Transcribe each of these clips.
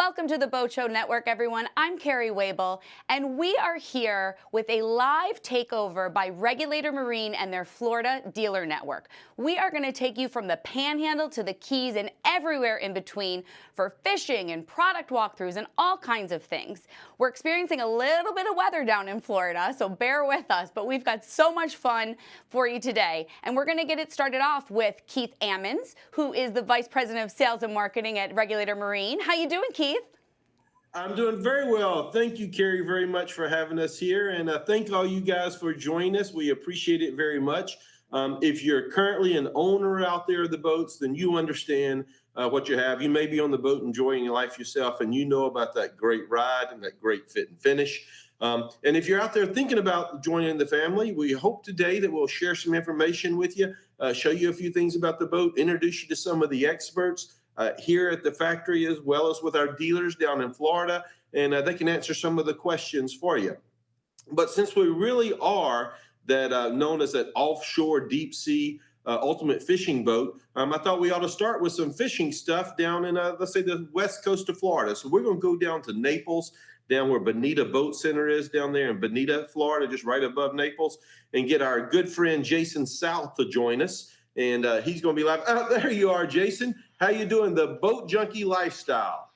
Welcome to the Boat Show Network, everyone. I'm Carrie Wabel, and we are here with a live takeover by Regulator Marine and their Florida dealer network. We are going to take you from the Panhandle to the Keys and everywhere in between for fishing and product walkthroughs and all kinds of things. We're experiencing a little bit of weather down in Florida, so bear with us, but we've got so much fun for you today. And we're going to get it started off with Keith Ammons, who is the Vice President of Sales and Marketing at Regulator Marine. How you doing, Keith? I'm doing very well. Thank you, Carrie, very much for having us here. And thank all you guys for joining us. We appreciate it very much. If you're currently an owner out there of the boats, then you understand what you have. You may be on the boat enjoying your life yourself, and you know about that great ride and that great fit and finish. And if you're out there thinking about joining the family, we hope today that we'll share some information with you, show you a few things about the boat, introduce you to some of the experts here at the factory, as well as with our dealers down in Florida, and they can answer some of the questions for you. But since we really are that known as that offshore deep sea ultimate fishing boat, I thought we ought to start with some fishing stuff down in, let's say, the west coast of Florida. So we're going to go down to Naples, down where Bonita Boat Center is down there in Bonita, Florida, just right above Naples, and get our good friend Jason South to join us. And he's going to be live. Oh, there you are, Jason. How you doing? The Boat Junkie Lifestyle.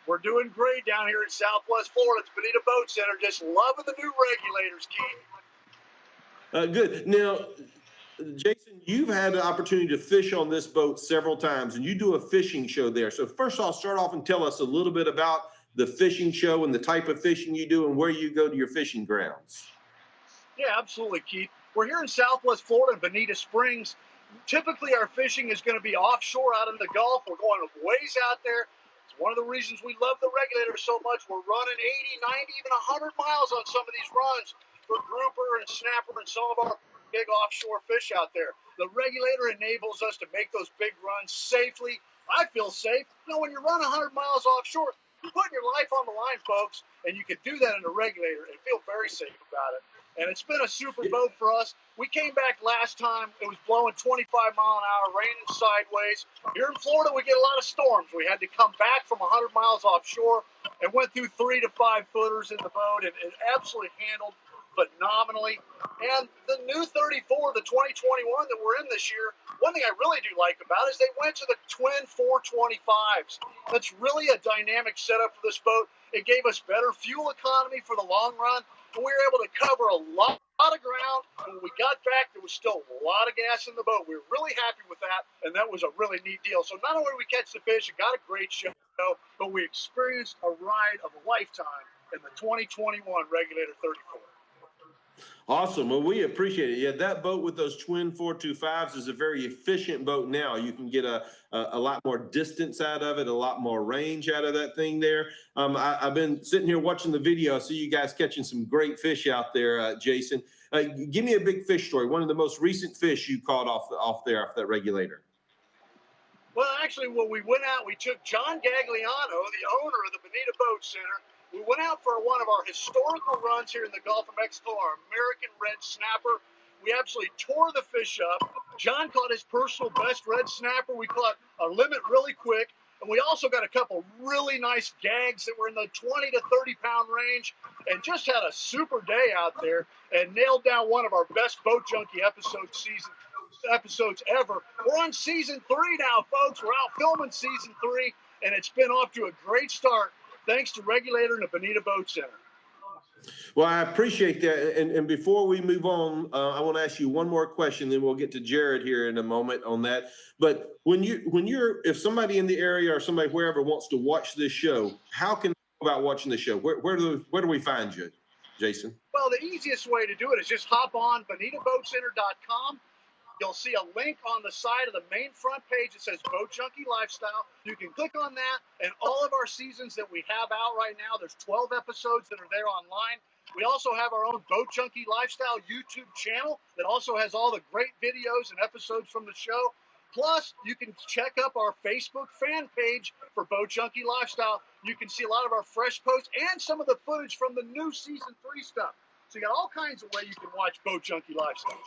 We're doing great down here in Southwest Florida. It's Bonita Boat Center. Just loving the new regulators, Keith. Good. Now, Jason, you've had the opportunity to fish on this boat several times, and you do a fishing show there. So first, I'll start off and tell us a little bit about the fishing show and the type of fishing you do and where you go to your fishing grounds. Yeah, absolutely, Keith. We're here in Southwest Florida in Bonita Springs. Typically, our fishing is going to be offshore out in the Gulf. We're going ways out there. It's one of the reasons we love the regulator so much. We're running 80, 90, even 100 miles on some of these runs for grouper and snapper and some of our big offshore fish out there. The regulator enables us to make those big runs safely. I feel safe. You know, when you run 100 miles offshore, you're putting your life on the line, folks, and you can do that in a regulator and feel very safe about it. And it's been a super boat for us. We came back last time. It was blowing 25 mile an hour, raining sideways. Here in Florida, we get a lot of storms. We had to come back from 100 miles offshore and went through 3 to 5 footers in the boat, and it absolutely handled phenomenally. And the new 34, the 2021 that we're in this year, one thing I really do like about it is they went to the twin 425s. That's really a dynamic setup for this boat. It gave us better fuel economy for the long run. And we were able to cover a lot of ground. When we got back, there was still a lot of gas in the boat. We were really happy with that, and that was a really neat deal. So not only did we catch the fish and got a great show, but we experienced a ride of a lifetime in the 2021 Regulator 34. Awesome. Well, we appreciate it. Yeah, that boat with those twin 425s is a very efficient boat now. You can get a lot more distance out of it, a lot more range out of that thing there. I've been sitting here watching the video. I see you guys catching some great fish out there, Jason. Give me a big fish story. One of the most recent fish you caught off that regulator. Well, actually, when we went out, we took John Gagliano, the owner of the Bonita Boat Center. We went out for one of our historical runs here in the Gulf of Mexico, our American red snapper. We absolutely tore the fish up. John caught his personal best red snapper. We caught our limit really quick. And we also got a couple really nice gags that were in the 20 to 30 pound range and just had a super day out there and nailed down one of our best Boat Junkie episodes ever. We're on season 3 now, folks. We're out filming season 3, and it's been off to a great start thanks to Regulator and the Bonita Boat Center. Well, I appreciate that. And before we move on, I want to ask you one more question, then we'll get to Jared here in a moment on that. But if somebody in the area or somebody wherever wants to watch this show, how can they go about watching the show? Where do we find you, Jason? Well, the easiest way to do it is just hop on BonitaBoatCenter.com. You'll see a link on the side of the main front page that says Boat Junkie Lifestyle. You can click on that, and all of our seasons that we have out right now, there's 12 episodes that are there online. We also have our own Boat Junkie Lifestyle YouTube channel that also has all the great videos and episodes from the show. Plus, you can check up our Facebook fan page for Boat Junkie Lifestyle. You can see a lot of our fresh posts and some of the footage from the new season 3 stuff. So you got all kinds of ways you can watch Boat Junkie Lifestyle.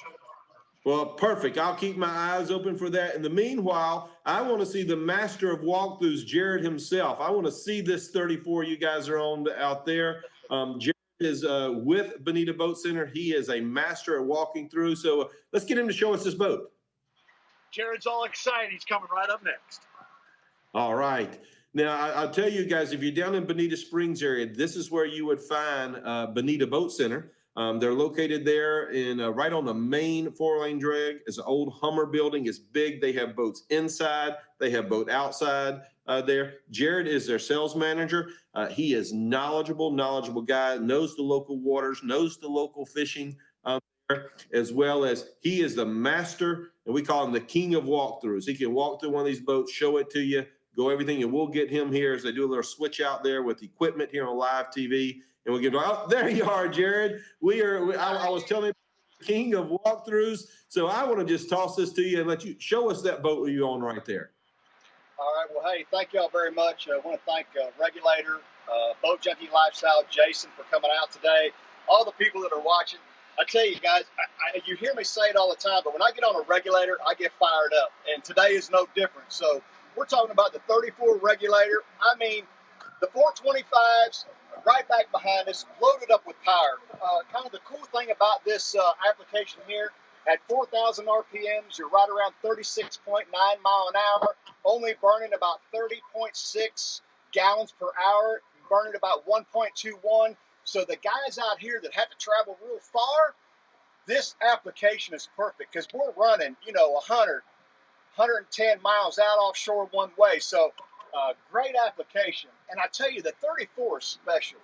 Well, perfect. I'll keep my eyes open for that. In the meanwhile, I want to see the master of walkthroughs, Jared himself. I want to see this 34 you guys are on out there. Jared is with Bonita Boat Center. He is a master at walking through. So let's get him to show us this boat. Jared's all excited. He's coming right up next. All right. Now, I'll tell you guys, if you're down in Bonita Springs area, this is where you would find Bonita Boat Center. They're located there in right on the main 4-lane drag. It's an old Hummer building. It's big. They have boats inside. They have boat outside there. Jared is their sales manager. He is knowledgeable guy, knows the local waters, knows the local fishing, as well as he is the master, and we call him the king of walkthroughs. He can walk through one of these boats, show it to you, go everything, and we'll get him here as they do a little switch out there with equipment here on live TV. And we'll get, oh, there you are, Jared. I was telling you, king of walkthroughs. So I want to just toss this to you and let you show us that boat you're on right there. All right. Well, hey, thank y'all very much. I want to thank Regulator, Boat Junkie Lifestyle, Jason for coming out today, all the people that are watching. I tell you guys, you hear me say it all the time, but when I get on a Regulator, I get fired up. And today is no different. So we're talking about the 34 Regulator. I mean, the 425s right back behind us, loaded up with power. Kind of the cool thing about this application here, at 4,000 RPMs, you're right around 36.9 mile an hour, only burning about 30.6 gallons per hour, burning about 1.21. So the guys out here that have to travel real far, this application is perfect because we're running, 110 miles out offshore one way. So great application. And I tell you, the 34 is special.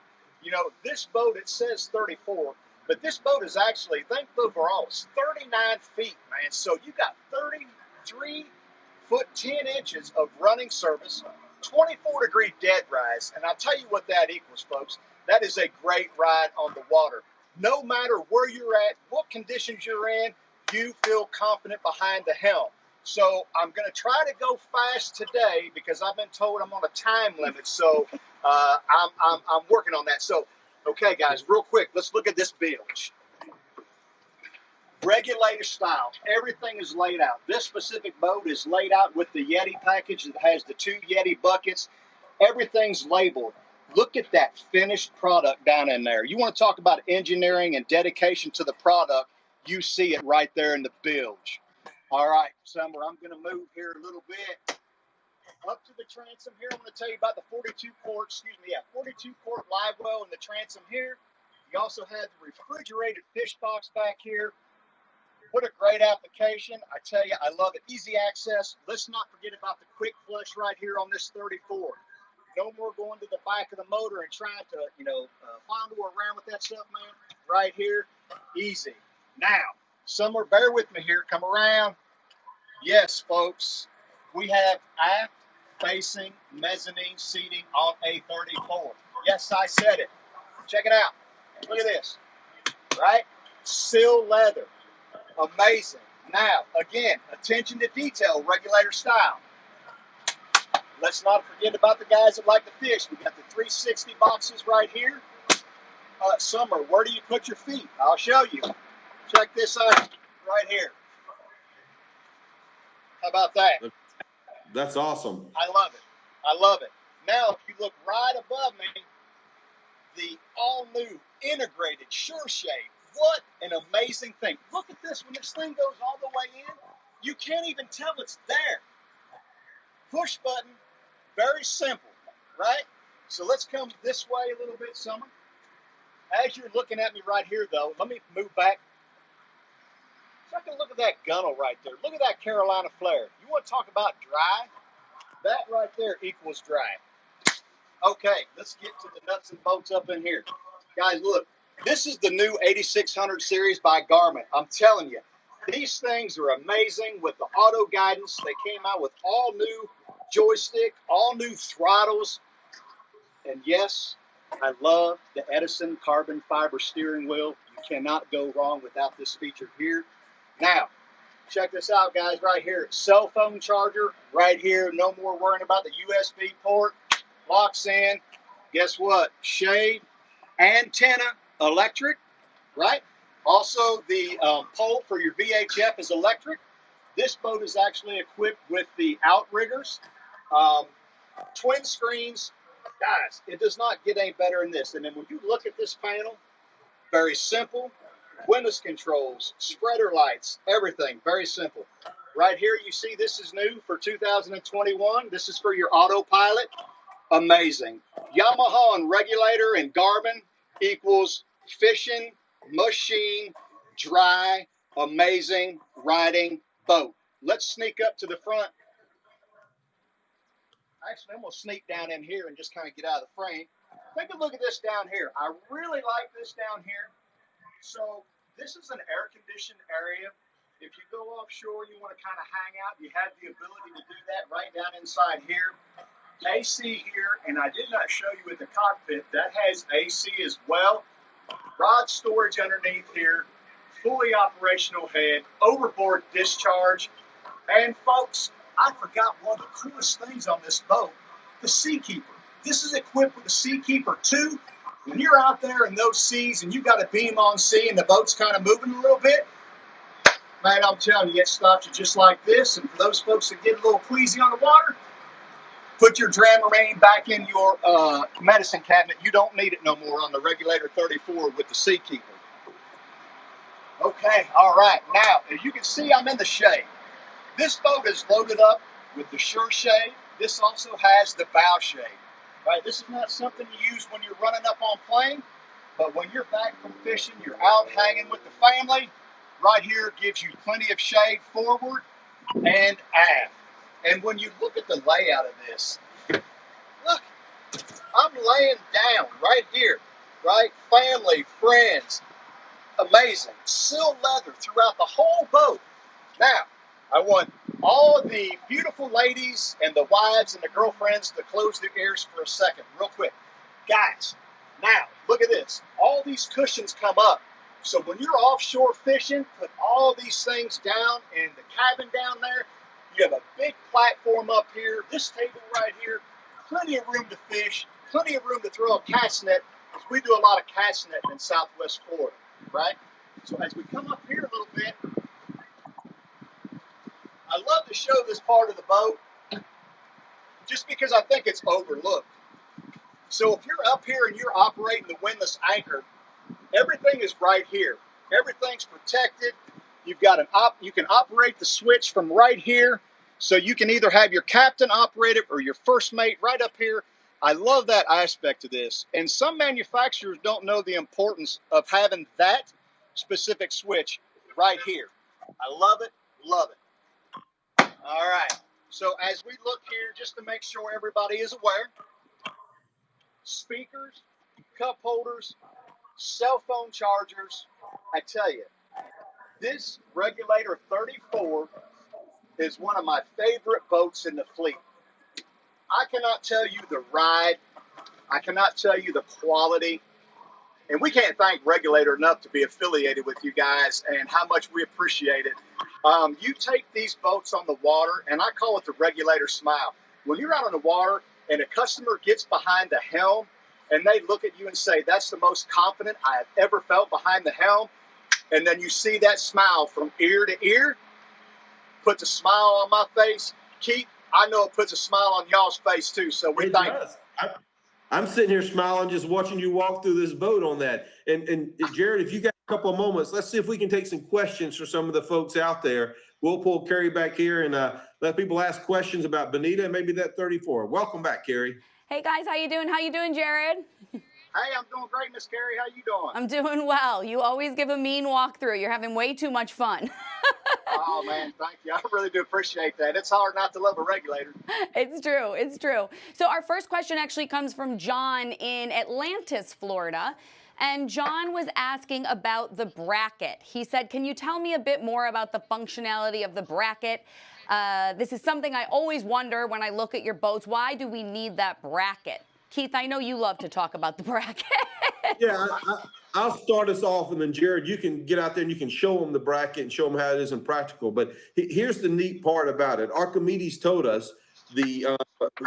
This boat, it says 34, but this boat is actually, think overall, it's 39 feet, man. So you got 33 foot 10 inches of running surface, 24-degree dead rise. And I'll tell you what that equals, folks. That is a great ride on the water. No matter where you're at, what conditions you're in, you feel confident behind the helm. So I'm going to try to go fast today because I've been told I'm on a time limit. So I'm working on that. So, okay, guys, real quick, let's look at this bilge. Regulator style. Everything is laid out. This specific boat is laid out with the Yeti package that has the 2 Yeti buckets. Everything's labeled. Look at that finished product down in there. You want to talk about engineering and dedication to the product, you see it right there in the bilge. All right, Summer, I'm going to move here a little bit. Up to the transom here, I'm going to tell you about the 42 quart live well in the transom here. You also have the refrigerated fish box back here. What a great application. I tell you, I love it. Easy access. Let's not forget about the quick flush right here on this 34. No more going to the back of the motor and trying to, fondle around with that stuff, man. Right here, easy. Now, Summer, bear with me here. Come around. Yes, folks, we have aft-facing mezzanine seating on a 34. Yes, I said it. Check it out. Look at this. Right? Seal leather. Amazing. Now, again, attention to detail, Regulator style. Let's not forget about the guys that like to fish. We got the 360 boxes right here. Summer, where do you put your feet? I'll show you. Check this out right here. How about that? That's awesome. I love it. I love it. Now, if you look right above me, the all-new integrated Sure Shave. What an amazing thing. Look at this. When this thing goes all the way in, you can't even tell it's there. Push button. Very simple, right? So let's come this way a little bit, Summer. As you're looking at me right here, though, let me move back. Take a look at that gunnel right there. Look at that Carolina flare. You want to talk about dry? That right there equals dry. Okay, let's get to the nuts and bolts up in here. Guys, look. This is the new 8600 series by Garmin. I'm telling you, these things are amazing with the auto guidance. They came out with all new joystick, all new throttles. And yes, I love the Edison carbon fiber steering wheel. You cannot go wrong without this feature here. Now, check this out, guys, right here. Cell phone charger right here. No more worrying about the USB port. Locks in. Guess what? Shade, antenna, electric, right? Also, the pole for your VHF is electric. This boat is actually equipped with the outriggers, um, twin screens. Guys, it does not get any better than this. And then when you look at this panel, very simple. Windows controls, spreader lights, everything, very simple. Right here, you see this is new for 2021. This is for your autopilot. Amazing. Yamaha and Regulator and Garmin equals fishing, machine, dry, amazing riding boat. Let's sneak up to the front. Actually, I'm going to sneak down in here and just kind of get out of the frame. Take a look at this down here. I really like this down here. So this is an air-conditioned area. If you go offshore, you want to kind of hang out, you have the ability to do that right down inside here. AC here, and I did not show you in the cockpit, that has AC as well. Rod storage underneath here, fully operational head, overboard discharge. And folks, I forgot one of the coolest things on this boat, the Seakeeper. This is equipped with the Seakeeper 2. When you're out there in those seas and you got a beam on sea and the boat's kind of moving a little bit, man, I'm telling you, it stops you just like this. And for those folks that get a little queasy on the water, put your Dramamine back in your medicine cabinet. You don't need it no more on the Regulator 34 with the Seakeeper. Okay, all right. Now, as you can see, I'm in the shade. This boat is loaded up with the Sure Shade. This also has the bow shade. Right, this is not something you use when you're running up on plane, but when you're back from fishing, you're out hanging with the family. Right here gives you plenty of shade forward and aft. And when you look at the layout of this, look, I'm laying down right here, right? Family, friends, amazing. Sill leather throughout the whole boat. Now, I want all the beautiful ladies and the wives and the girlfriends to close their ears for a second, real quick. Guys, now, look at this. All these cushions come up. So when you're offshore fishing, put all these things down in the cabin down there. You have a big platform up here, this table right here, plenty of room to fish, plenty of room to throw a cast net, because we do a lot of cast netting in Southwest Florida, right? So as we come up here a little bit, I love to show this part of the boat just because I think it's overlooked. So if you're up here and you're operating the windlass anchor, everything is right here. Everything's protected. You've got you can operate the switch from right here. So you can either have your captain operate it or your first mate right up here. I love that aspect of this. And some manufacturers don't know the importance of having that specific switch right here. I love it, love it. All right, so as we look here, just to make sure everybody is aware, speakers, cup holders, cell phone chargers. I tell you, this Regulator 34 is one of my favorite boats in the fleet. I cannot tell you the ride. I cannot tell you the quality. And we can't thank Regulator enough to be affiliated with you guys and how much we appreciate it. You take these boats on the water, and I call it the Regulator smile. When you're out on the water and a customer gets behind the helm and they look at you and say, that's the most confident I have ever felt behind the helm, and then you see that smile from ear to ear, puts a smile on my face. Keith, I know it puts a smile on y'all's face too, so we thank you. I'm sitting here smiling just watching you walk through this boat on that. And Jared, if you got a couple of moments, let's see if we can take some questions for some of the folks out there. We'll pull Carrie back here and let people ask questions about Bonita and maybe that 34. Welcome back, Carrie. Hey guys, how you doing? How you doing, Jared? Hey, I'm doing great, Miss Carrie. How you doing? I'm doing well. You always give a mean walkthrough. You're having way too much fun. Oh, man, thank you. I really do appreciate that. It's hard not to love a Regulator. It's true. It's true. So our first question actually comes from John in Atlantis, Florida. And John was asking about the bracket. He said, can you tell me a bit more about the functionality of the bracket? This is something I always wonder when I look at your boats. Why do we need that bracket? Keith, I know you love to talk about the bracket. Yeah, I'll start us off, and then Jared, you can get out there and you can show them the bracket and show them how it is in practical. But here's the neat part about it. Archimedes told us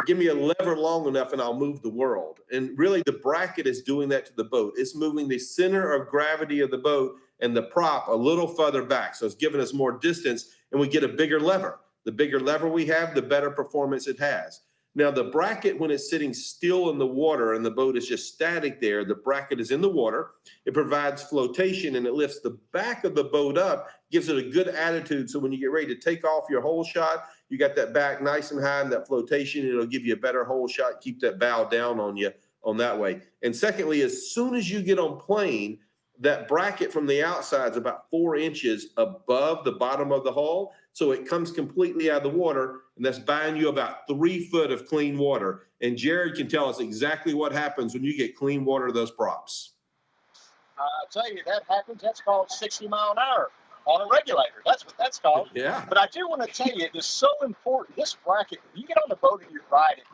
give me a lever long enough and I'll move the world. And really the bracket is doing that to the boat. It's moving the center of gravity of the boat and the prop a little further back. So it's giving us more distance, and we get a bigger lever. The bigger lever we have, the better performance it has. Now, the bracket, when it's sitting still in the water and the boat is just static there, the bracket is in the water. It provides flotation, and it lifts the back of the boat up, gives it a good attitude. So when you get ready to take off your hole shot, you got that back nice and high and that flotation. It'll give you a better hole shot, keep that bow down on you on that way. And secondly, as soon as you get on plane, that bracket from the outside is about 4 inches above the bottom of the hull. So it comes completely out of the water, and that's buying you about 3 foot of clean water. And Jared can tell us exactly what happens when you get clean water to those props. I'll tell you, that happens. That's called 60 mile an hour on a regulator. That's what that's called. Yeah. But I do want to tell you, it is so important. This bracket, when you get on the boat and you ride it,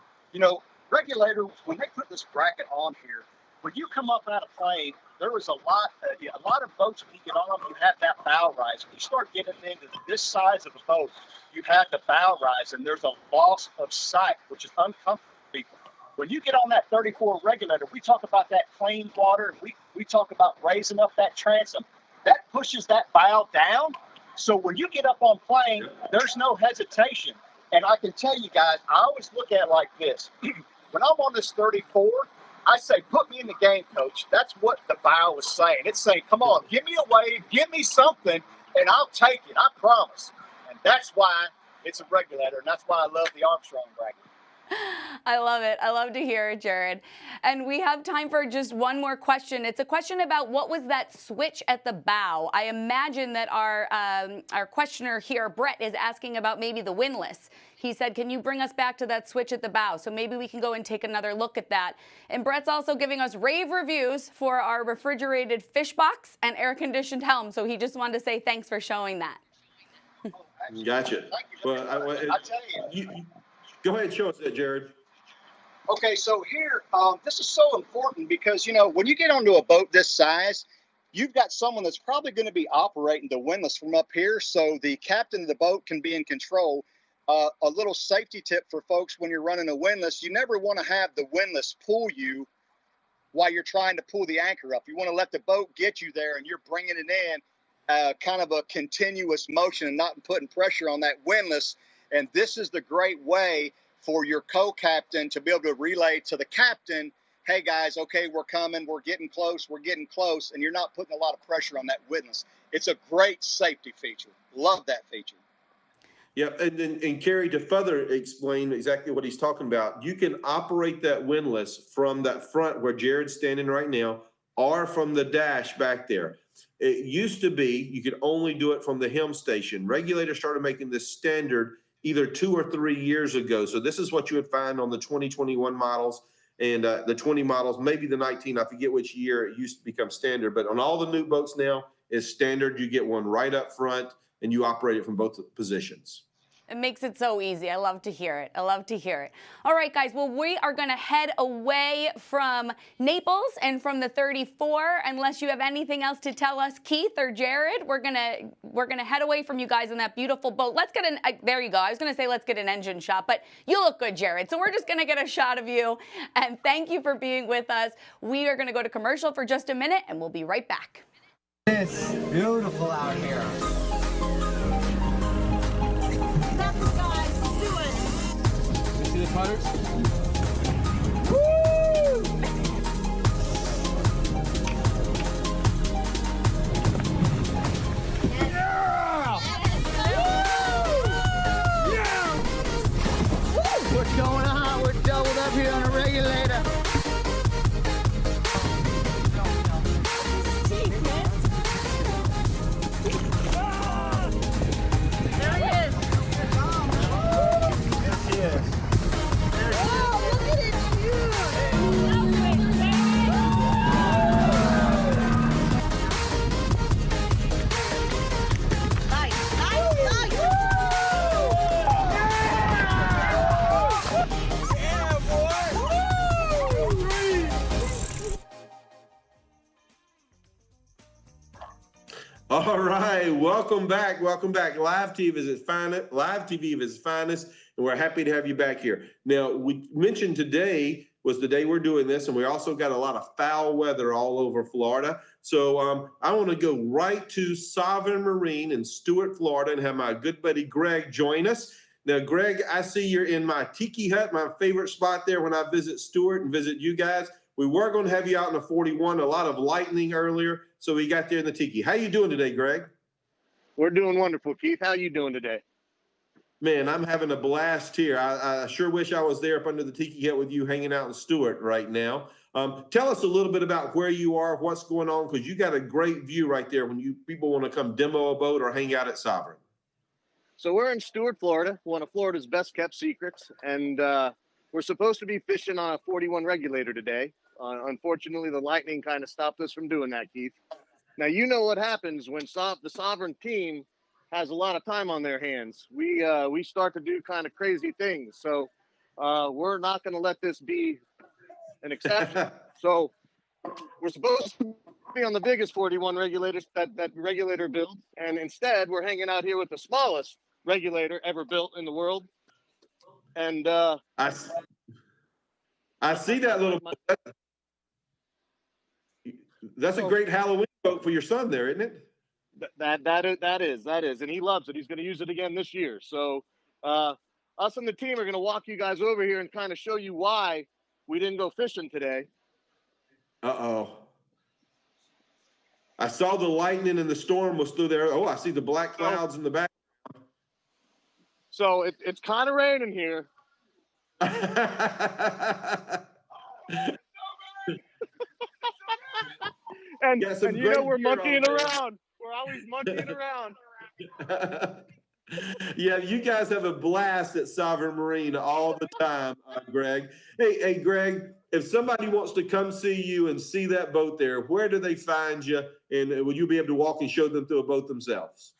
regulator, when they put this bracket on here, when you come up out of plane, there was a lot of boats, when you get on them, you have that bow rise. When you start getting into this size of the boat, you have the bow rise, and there's a loss of sight, which is uncomfortable for people. When you get on that 34 regulator, we talk about that clean water, and we talk about raising up that transom. That pushes that bow down. So when you get up on plane, there's no hesitation. And I can tell you guys, I always look at it like this. When I'm on this 34, I say, put me in the game, coach. That's what the bow is saying. It's saying, come on, give me a wave, give me something, and I'll take it. I promise. And that's why it's a regulator, and that's why I love the Armstrong bracket. I love it. I love to hear it, Jared. And we have time for just one more question. It's a question about what was that switch at the bow. I imagine that our questioner here, Brett, is asking about maybe the windlass. He said, can you bring us back to that switch at the bow? So maybe we can go and take another look at that. And Brett's also giving us rave reviews for our refrigerated fish box and air-conditioned helm. So he just wanted to say thanks for showing that. Gotcha. Thank you. Well, I tell you. Go ahead and show us that, Jared. Okay, so here, this is so important because, when you get onto a boat this size, you've got someone that's probably going to be operating the windlass from up here, so the captain of the boat can be in control. A little safety tip for folks when you're running a windlass, you never want to have the windlass pull you while you're trying to pull the anchor up. You want to let the boat get you there, and you're bringing it in kind of a continuous motion and not putting pressure on that windlass. And this is the great way for your co-captain to be able to relay to the captain, hey, guys, okay, we're coming, we're getting close, and you're not putting a lot of pressure on that windlass. It's a great safety feature. Love that feature. Yeah, and Kerry, to further explain exactly what he's talking about, you can operate that windlass from that front where Jared's standing right now, or from the dash back there. It used to be you could only do it from the helm station. Regulator started making this standard either 2 or 3 years ago. So this is what you would find on the 2021 models and the 20 models, maybe the 19, I forget which year it used to become standard, but on all the new boats now is standard. You get one right up front and you operate it from both positions. It makes it so easy. I love to hear it. I love to hear it. All right, guys. Well, we are going to head away from Naples and from the 34. Unless you have anything else to tell us, Keith or Jared, we're gonna head away from you guys in that beautiful boat. Let's get there you go. I was gonna say let's get an engine shot, but you look good, Jared. So we're just gonna get a shot of you. And thank you for being with us. We are gonna go to commercial for just a minute, and we'll be right back. It's beautiful out here. See the putters? Woo! Yeah! Yeah! What's going on? We're doubled up here on a regulator. All right, welcome back. Welcome back. Live TV is its finest. and we're happy to have you back here. Now, we mentioned today was the day we're doing this, and we also got a lot of foul weather all over Florida. So I want to go right to Sovereign Marine in Stuart, Florida, and have my good buddy Greg join us. Now, Greg, I see you're in my tiki hut, my favorite spot there when I visit Stuart and visit you guys. We were going to have you out in the 41, a lot of lightning earlier, so we got there in the tiki. How you doing today, Greg? We're doing wonderful, Keith. How you doing today? Man, I'm having a blast here. I sure wish I was there up under the tiki hut with you hanging out in Stuart right now. Tell us a little bit about where you are, what's going on, because you got a great view right there when people want to come demo a boat or hang out at Sovereign. So we're in Stuart, Florida, one of Florida's best kept secrets, and we're supposed to be fishing on a 41 regulator today. Unfortunately, the lightning kind of stopped us from doing that, Keith. Now, you know what happens when the Sovereign team has a lot of time on their hands. We start to do kind of crazy things. So we're not going to let this be an exception. So we're supposed to be on the biggest 41 regulators that regulator builds. And instead, we're hanging out here with the smallest regulator ever built in the world. And I see that little boat. That's a great Halloween boat for your son there, isn't it? That is, and he loves it. He's going to use it again this year. So us and the team are going to walk you guys over here and kind of show you why we didn't go fishing today. Uh-oh. I saw the lightning and the storm was through there. Oh, I see the black clouds in the back. So it's kind of raining here. And you know we're monkeying around. We're always monkeying around. Yeah, you guys have a blast at Sovereign Marine all the time, Greg. Hey, Greg, if somebody wants to come see you and see that boat there, where do they find you? And will you be able to walk and show them through a boat themselves?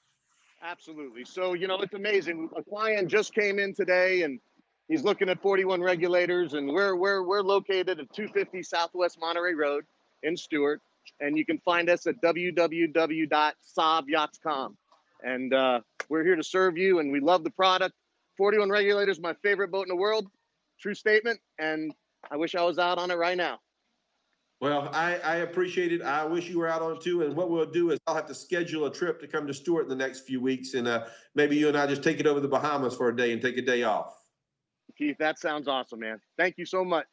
Absolutely. So, you know, it's amazing. A client just came in today and he's looking at 41 regulators, and we're located at 250 Southwest Monterey Road in Stuart. And you can find us at www.sobyachts.com. And we're here to serve you, and we love the product. 41 regulators, my favorite boat in the world. True statement. And I wish I was out on it right now. Well, I appreciate it. I wish you were out on it too. And what we'll do is I'll have to schedule a trip to come to Stuart in the next few weeks. And maybe you and I just take it over the Bahamas for a day and take a day off. Keith, that sounds awesome, man. Thank you so much.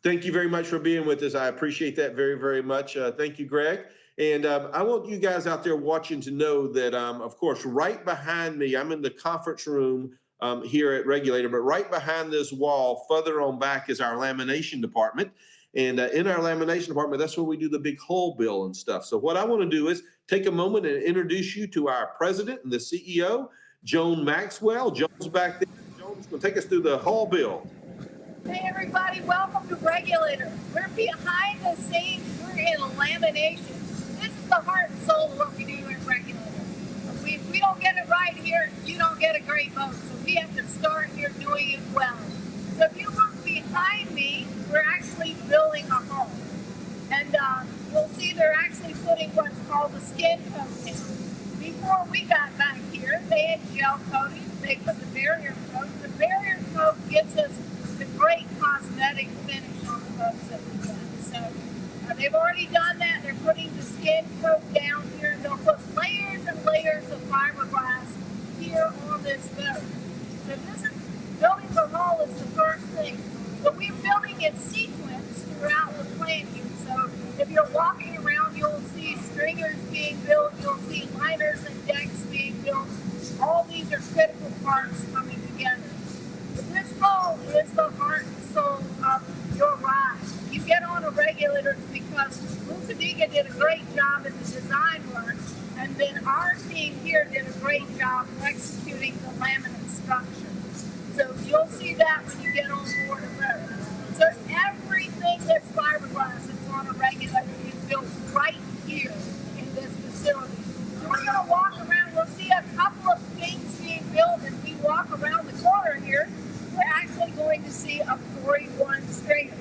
Thank you very much for being with us. I appreciate that very, very much. Thank you, Greg. And I want you guys out there watching to know that, of course, right behind me, I'm in the conference room here at Regulator, but right behind this wall, further on back, is our lamination department. And in our lamination department, that's where we do the big hull bill and stuff. So what I want to do is take a moment and introduce you to our president and the CEO, Joan Maxwell. Joan's back there. Joan's going to take us through the hull bill. Hey everybody, welcome to Regulator. We're behind the scenes, we're in laminations. This is the heart and soul of what we do at Regulator. If we don't get it right here, you don't get a great boat. So we have to start here doing it well. So if you look behind me, we're actually building a hull. And you'll see they're actually putting what's called the skin coat down. Before we got back here, they had gel coating, they put the barrier coat. The barrier coat gives us the great cosmetic finish on the boats that we get. So they've already done that. They're putting the skin coat down here. They'll put layers and layers of fiberglass here on this boat. So this is building the hull is the first thing. But we're building in sequence throughout the plant here. So if you're walking around, you'll see stringers being built. You'll see liners and decks being built. All these are critical parts coming together. This hull is the heart and soul of your ride. You get on a regulator because Lucidiga did a great job in the design work, and then our team here did a great job executing the laminate structure. So you'll see that when you get on board a boat. So everything that's fiberglass that's on a regulator is built right here in this facility. So we're going to walk around. We'll see a couple of things being built as we walk around the corner here. We're actually going to see a 41 straighter.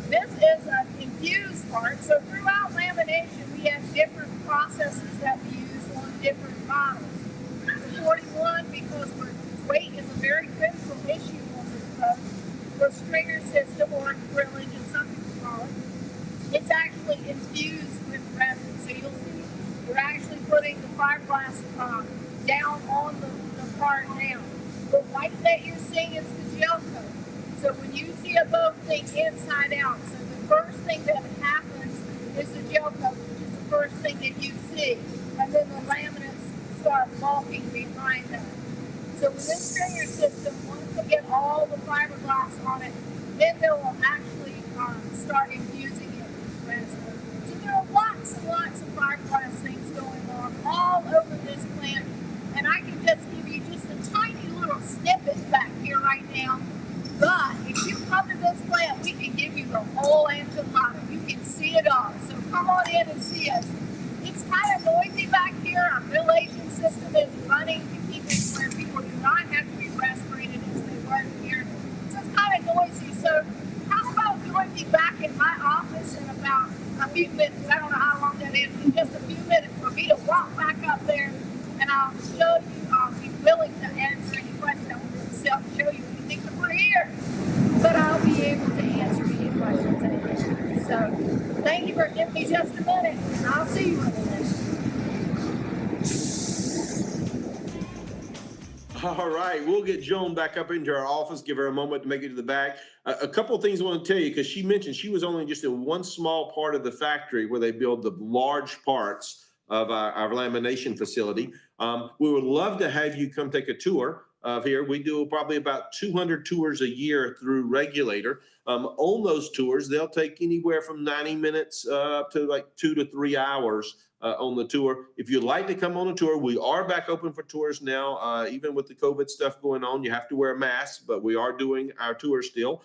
This is an infused part, so throughout lamination we have different processes that we use on different models. The 41, because weight is a very critical stringer system, or grillage, as some people call it, it's actually infused with resin. So you'll see we're actually putting the fiberglass down on the part now. The white that you're seeing is the gel coat. So when you see a boat, think inside out. So the first thing that happens is the gel coat, which is the first thing that you see. And then the laminates start bulking behind that. So with this stringer system, once we get all the fiberglass on it, then they will actually start infusing it with resin. So there are lots and lots of fiberglass things going on all over this plant. And I can just give you just a tiny little snippet back here right now. But if you come to this plant, we can give you the whole enchilada. You can see it all. So come on in and see us. It's kind of noisy back here. Our ventilation system is running to keep it where people do not have to be respirated as they work here. So it's kind of noisy. So how about join me back in my office in about a few minutes? I don't know how long that is, but just a few minutes for me to walk back up there, and I'll show you. I'll be willing to answer any questions. I won't show you anything because we're here, but I'll be able to answer any questions anyway. So thank you for giving me just a minute, and I'll see you in a minute. All right, we'll get Joan back up into our office, give her a moment to make it to the back. A couple of things I want to tell you, because she mentioned she was only just in one small part of the factory where they build the large parts of our lamination facility. We would love to have you come take a tour of here. We do probably about 200 tours a year through Regulator. On those tours, they'll take anywhere from 90 minutes to like 2 to 3 hours on the tour. If you'd like to come on a tour, we are back open for tours now. Even with the COVID stuff going on, you have to wear a mask, but we are doing our tour still.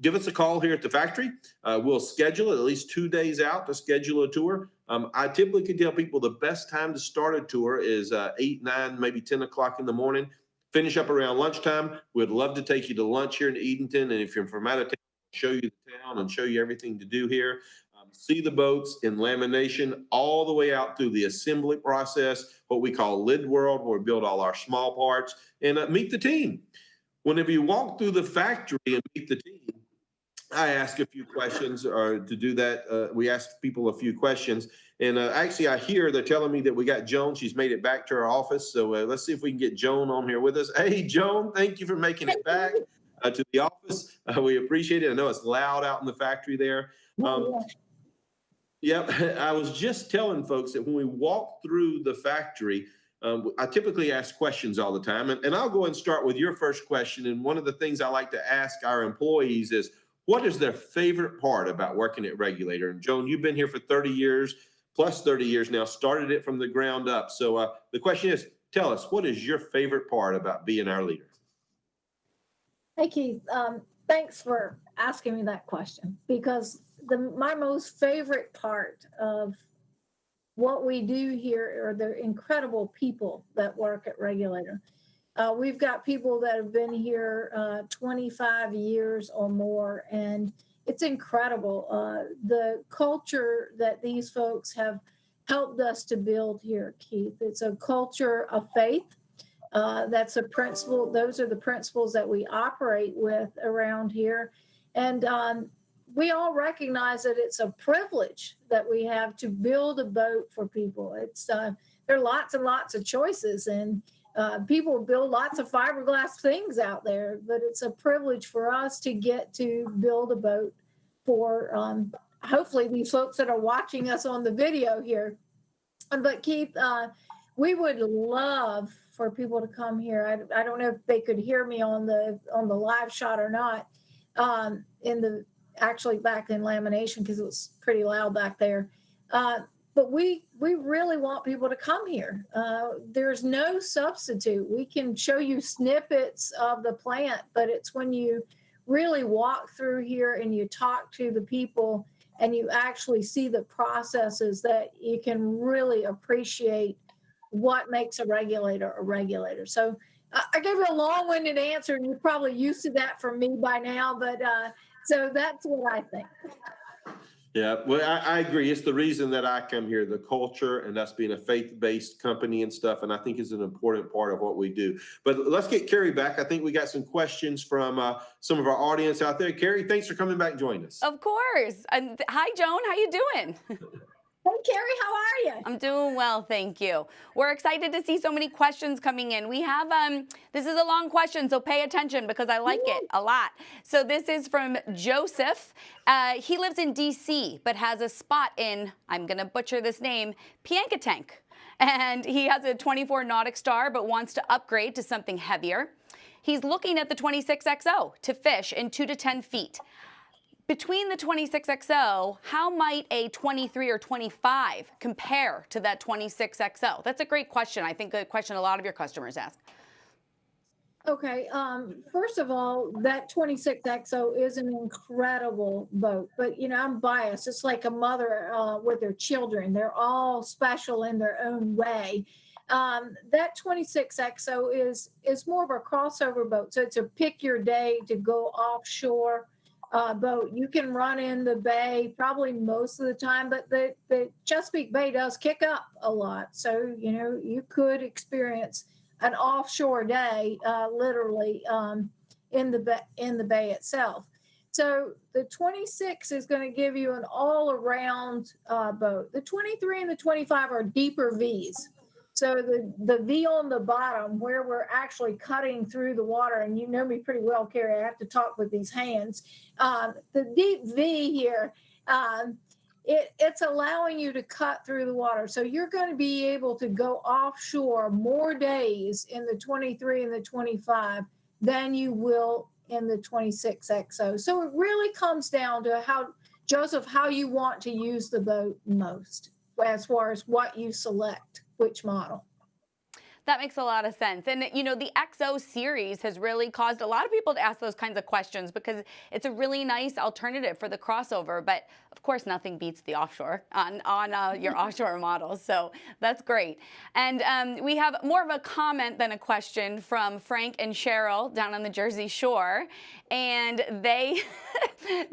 Give us a call here at the factory. We'll schedule it at least 2 days out to schedule a tour. I typically tell people the best time to start a tour is 8, 9, maybe 10 o'clock in the morning. Finish up around lunchtime. We'd love to take you to lunch here in Edenton. And if you're from out of town, show you the town and show you everything to do here. See the boats in lamination all the way out through the assembly process, what we call lid world, where we build all our small parts, and meet the team. Whenever you walk through the factory and meet the team, I ask a few questions, or to do that, we ask people a few questions. And actually, I hear they're telling me that we got Joan. She's made it back to our office. So let's see if we can get Joan on here with us. Hey, Joan, thank you for making it back to the office. We appreciate it. I know it's loud out in the factory there. Yep. I was just telling folks that when we walk through the factory, I typically ask questions all the time. And I'll go and start with your first question. And one of the things I like to ask our employees is, what is their favorite part about working at Regulator? And Joan, you've been here for 30 years, plus 30 years now, started it from the ground up. So the question is, tell us, what is your favorite part about being our leader? Hey, Keith. Thanks for asking me that question, because my most favorite part of what we do here are the incredible people that work at Regulator. We've got people that have been here 25 years or more, and it's incredible. The culture that these folks have helped us to build here, Keith, it's a culture of faith. That's a principle. Those are the principles that we operate with around here. And we all recognize that it's a privilege that we have to build a boat for people. There are lots and lots of choices, and people build lots of fiberglass things out there, but it's a privilege for us to get to build a boat for hopefully these folks that are watching us on the video here. But Keith, we would love for people to come here. I don't know if they could hear me on the live shot or not. Actually back in lamination, because it was pretty loud back there. But we really want people to come here. There's no substitute. We can show you snippets of the plant, but it's when you really walk through here and you talk to the people and you actually see the processes that you can really appreciate what makes a regulator a regulator. So I gave you a long-winded answer, and you're probably used to that from me by now, but so that's what I think. Yeah, well, I agree. It's the reason that I come here, the culture and us being a faith-based company and stuff, and I think is an important part of what we do. But let's get Carrie back. I think we got some questions from some of our audience out there. Carrie, thanks for coming back and joining us. Of course. And hi, Joan. How you doing? Hey, Carrie, how are you? I'm doing well, thank you. We're excited to see so many questions coming in. We have, this is a long question, so pay attention because I like it a lot. So this is from Joseph. He lives in DC, but has a spot in, I'm gonna butcher this name, Piankatank. And he has a 24 Nautic Star, but wants to upgrade to something heavier. He's looking at the 26XO to fish in 2 to 10 feet. Between the 26XO, how might a 23 or 25 compare to that 26XO? That's a great question. I think a question a lot of your customers ask. Okay, first of all, that 26XO is an incredible boat, but I'm biased. It's like a mother with their children. They're all special in their own way. That 26XO is more of a crossover boat. So it's a pick your day to go offshore boat. You can run in the bay probably most of the time, but the Chesapeake Bay does kick up a lot. So, you could experience an offshore day, literally in the bay itself. So the 26 is going to give you an all-around boat. The 23 and the 25 are deeper V's. So the V on the bottom, where we're actually cutting through the water, and you know me pretty well, Carrie, I have to talk with these hands. The deep V here, it's allowing you to cut through the water. So you're going to be able to go offshore more days in the 23 and the 25 than you will in the 26XO. So it really comes down to how you want to use the boat most as far as what you select, which model. That makes a lot of sense. And, the XO series has really caused a lot of people to ask those kinds of questions because it's a really nice alternative for the crossover. But, of course, nothing beats the offshore on your offshore models. So that's great. And we have more of a comment than a question from Frank and Cheryl down on the Jersey Shore. And they,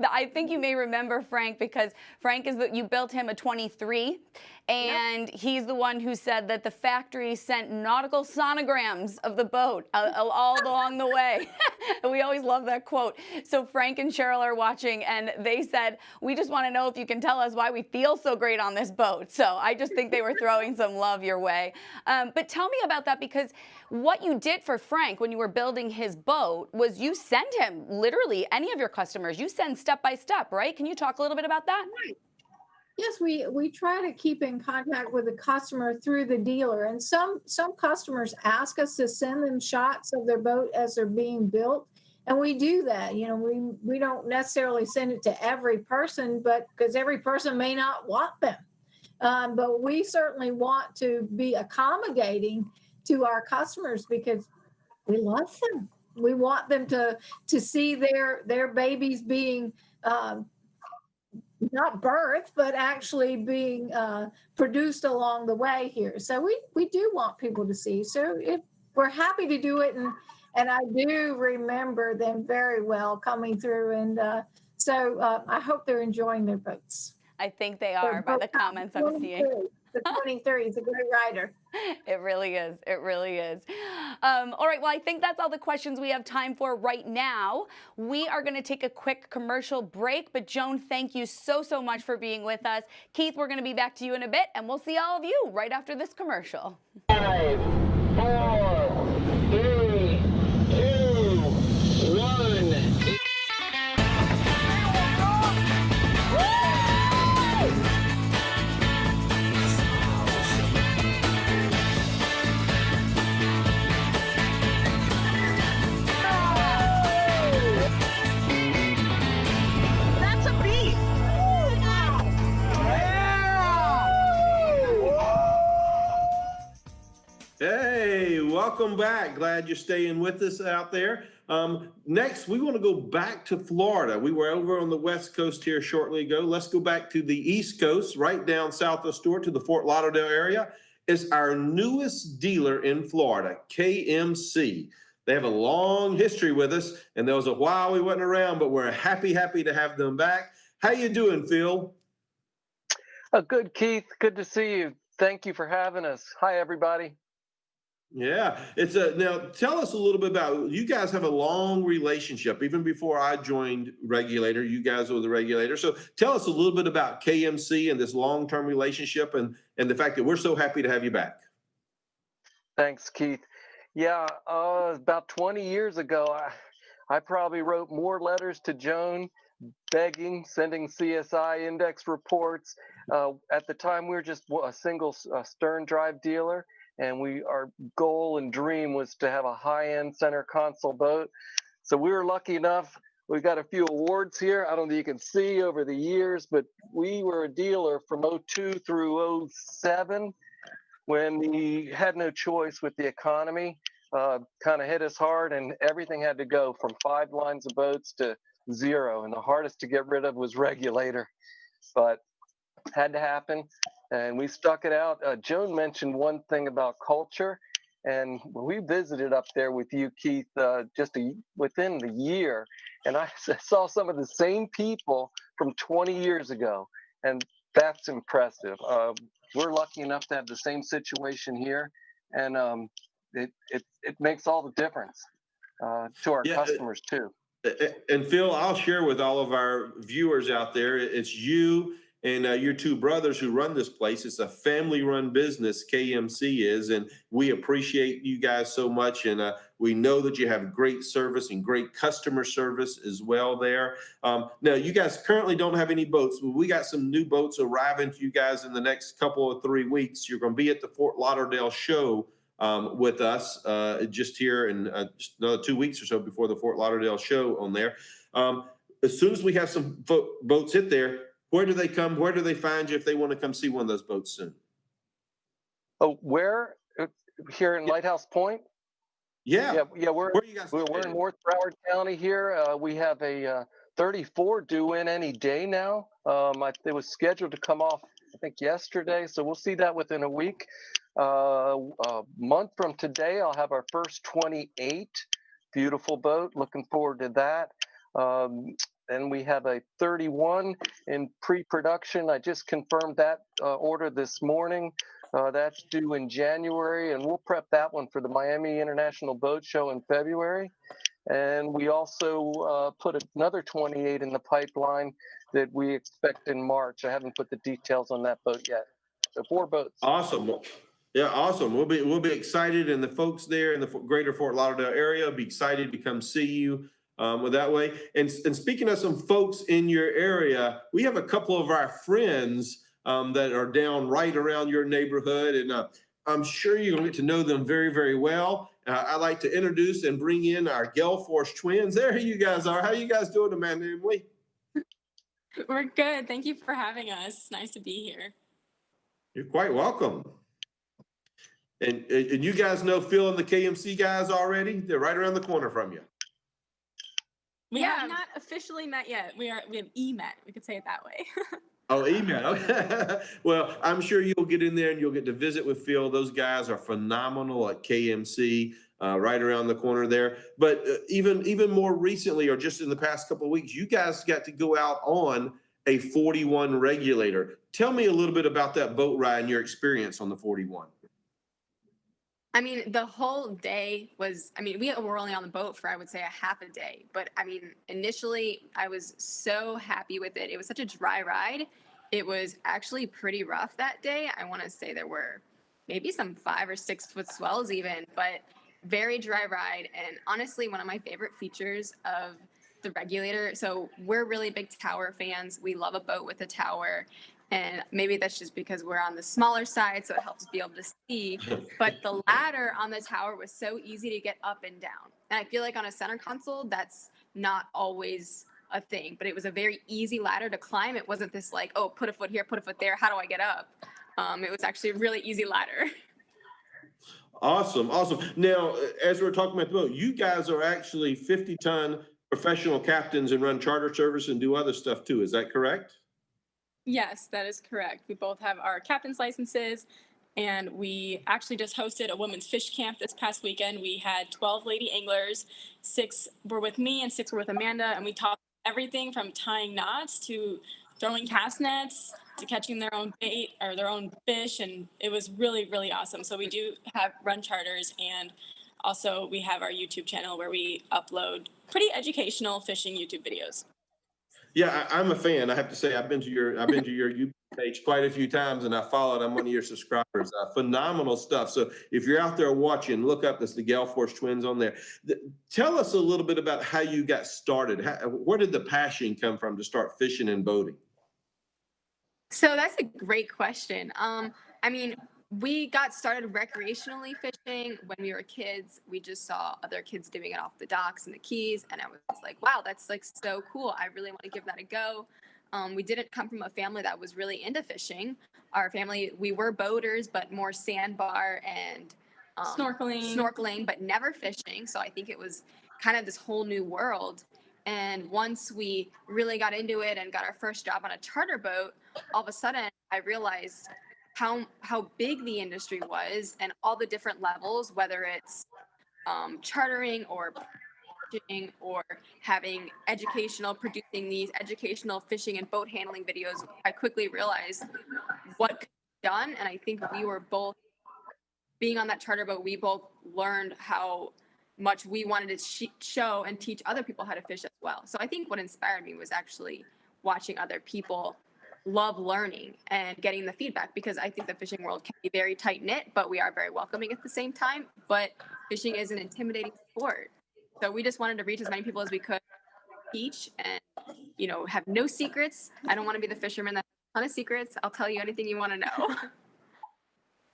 I think you may remember Frank because Frank you built him a 23. And he's the one who said that the factory sent nautical sonograms of the boat all along the way. And we always love that quote. So Frank and Cheryl are watching, and they said, we just want to know if you can tell us why we feel so great on this boat. So I just think they were throwing some love your way. But tell me about that, because what you did for Frank when you were building his boat was you send him, literally, any of your customers, you send step by step, right? Can you talk a little bit about that? Right. Yes, we try to keep in contact with the customer through the dealer, and some customers ask us to send them shots of their boat as they're being built, and we do that. We don't necessarily send it to every person, but because every person may not want them, but we certainly want to be accommodating to our customers because we love them. We want them to see their babies being not birth, but actually being produced along the way here. So we do want people to see. So we're happy to do it. And I do remember them very well coming through. And so I hope they're enjoying their boats. I think they are by the comments I'm seeing. The 23 is a great rider. It really is. It really is. All right. Well, I think that's all the questions we have time for right now. We are going to take a quick commercial break. But Joan, thank you so much for being with us. Keith, we're going to be back to you in a bit, and we'll see all of you right after this commercial. 5, 4, 3, 2, 1. Hey, welcome back. Glad you're staying with us out there. Next, we want to go back to Florida. We were over on the West Coast here shortly ago. Let's go back to the East Coast, right down south of Stuart to the Fort Lauderdale area. It's our newest dealer in Florida, KMC. They have a long history with us, and there was a while we wasn't around, but we're happy to have them back. How you doing, Phil? Good, Keith. Good to see you. Thank you for having us. Hi, everybody. Yeah, it's a now. Tell us a little bit about you guys. Have a long relationship. Even before I joined Regulator, you guys were the Regulator. So tell us a little bit about KMC and this long-term relationship, and the fact that we're so happy to have you back. Thanks, Keith. Yeah, about 20 years ago, I probably wrote more letters to Joan begging, sending CSI index reports. At the time, we were just a single stern drive dealer, and our goal and dream was to have a high-end center console boat. So we were lucky enough. We got a few awards here. I don't know if you can see over the years, but we were a dealer from '02 through '07 when we had no choice with the economy. Kind of hit us hard, and everything had to go from 5 lines of boats to 0. And the hardest to get rid of was Regulator, but had to happen, and we stuck it out. Joan mentioned one thing about culture, and we visited up there with you, Keith, within the year, and I saw some of the same people from 20 years ago, and that's impressive. We're lucky enough to have the same situation here, and it makes all the difference to our customers too. And Phil, I'll share with all of our viewers out there. It's you and your 2 brothers who run this place. It's a family-run business, KMC is, and we appreciate you guys so much. And we know that you have great service and great customer service as well there. Now, you guys currently don't have any boats, but we got some new boats arriving to you guys in the next couple of 3 weeks. You're going to be at the Fort Lauderdale show with us just here in just another 2 weeks or so before the Fort Lauderdale show on there. As soon as we have some boats hit there, where do they come? Where do they find you if they want to come see one of those boats soon? Oh, where? Here in Lighthouse Point? Yeah. We're in North Broward County here. We have a 34 due in any day now. It was scheduled to come off, I think, yesterday, so we'll see that within a week. A month from today, I'll have our first 28. Beautiful boat. Looking forward to that. And we have a 31 in pre-production. I just confirmed that order this morning. That's due in January, and we'll prep that one for the Miami International Boat Show in February. And we also put another 28 in the pipeline that we expect in March. I haven't put the details on that boat yet. So 4 boats. Awesome. Yeah, awesome. We'll be excited, and the folks there in the greater Fort Lauderdale area will be excited to come see you with that way. And speaking of some folks in your area, we have a couple of our friends that are down right around your neighborhood, and I'm sure you're going to get to know them very, very well. I'd like to introduce and bring in our Gelforce twins. There you guys are. How you guys doing, Amanda and Emily? We're good. Thank you for having us. It's nice to be here. You're quite welcome. And you guys know Phil and the KMC guys already? They're right around the corner from you. We have not officially met yet. We have e-met. We could say it that way. Oh, email. Okay. Well, I'm sure you'll get in there and you'll get to visit with Phil. Those guys are phenomenal at KMC, right around the corner there. But even more recently, or just in the past couple of weeks, you guys got to go out on a 41 Regulator. Tell me a little bit about that boat ride and your experience on the 41. I mean, the whole day was, we were only on the boat for, I would say, a half a day. But initially, I was so happy with it. It was such a dry ride. It was actually pretty rough that day. I want to say there were maybe some 5 or 6 foot swells even, but very dry ride. And honestly, one of my favorite features of the Regulator. So we're really big tower fans. We love a boat with a tower. And maybe that's just because we're on the smaller side, so it helps be able to see. But the ladder on the tower was so easy to get up and down. And I feel like on a center console, that's not always a thing. But it was a very easy ladder to climb. It wasn't this like, oh, put a foot here, put a foot there. How do I get up? It was actually a really easy ladder. Awesome. Now, as we're talking about the boat, you guys are actually 50-ton professional captains and run charter service and do other stuff too. Is that correct? Yes, that is correct. We both have our captain's licenses, and we actually just hosted a women's fish camp this past weekend. We had 12 lady anglers, 6 were with me and 6 were with Amanda, and we taught everything from tying knots to throwing cast nets, to catching their own bait or their own fish, and it was really, really awesome. So we do have run charters, and also we have our YouTube channel where we upload pretty educational fishing YouTube videos. Yeah, I'm a fan. I have to say, I've been to your YouTube page quite a few times, and I followed. I'm one of your subscribers. Phenomenal stuff. So if you're out there watching, look up this the Gale Force Twins on there. Tell us a little bit about how you got started. Where did the passion come from to start fishing and boating? So that's a great question. I mean, we got started recreationally fishing when we were kids. We just saw other kids doing it off the docks and the keys, and I was like, wow, that's like so cool. I really want to give that a go. We didn't come from a family that was really into fishing. Our family, we were boaters, but more sandbar and snorkeling, but never fishing. So I think it was kind of this whole new world. And once we really got into it and got our first job on a charter boat, all of a sudden I realized how big the industry was and all the different levels, whether it's chartering or fishing or having producing these educational fishing and boat handling videos. I quickly realized what could be done, and I think we were both being on that charter boat. We both learned how much we wanted to show and teach other people how to fish as well. So I think what inspired me was actually watching other people love learning and getting the feedback, because I think the fishing world can be very tight knit, but we are very welcoming at the same time. But fishing is an intimidating sport. So we just wanted to reach as many people as we could, teach, and, you know, have no secrets. I don't want to be the fisherman that has a ton of secrets. I'll tell you anything you want to know.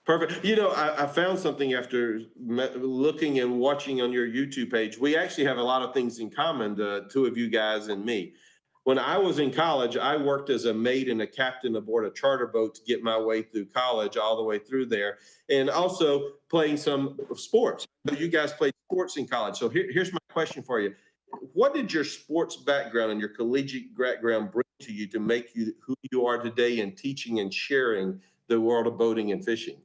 Perfect. You know, I found something after looking and watching on your YouTube page. We actually have a lot of things in common, the two of you guys and me. When I was in college, I worked as a mate and a captain aboard a charter boat to get my way through college, all the way through there, and also playing some sports. You guys played sports in college. So here's my question for you. What did your sports background and your collegiate background bring to you to make you who you are today in teaching and sharing the world of boating and fishing?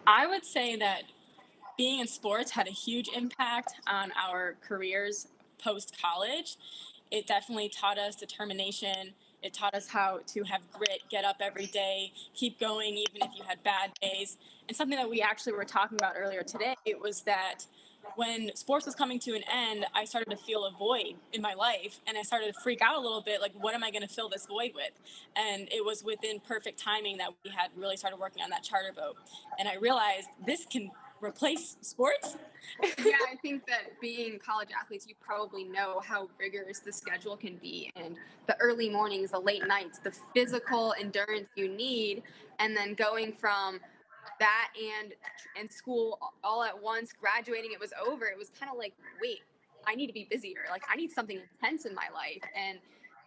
I would say that being in sports had a huge impact on our careers post college. It definitely taught us determination. It taught us how to have grit, get up every day, keep going even if you had bad days. And something that we actually were talking about earlier today was that when sports was coming to an end, I started to feel a void in my life, and I started to freak out a little bit, like, what am I going to fill this void with? And it was within perfect timing that we had really started working on that charter boat. And I realized this can replace sports. Yeah, I think that being college athletes, you probably know how rigorous the schedule can be, and the early mornings, the late nights, the physical endurance you need, and then going from that and school all at once, graduating, it was over. It was kind of like, wait, I need to be busier. Like, I need something intense in my life, and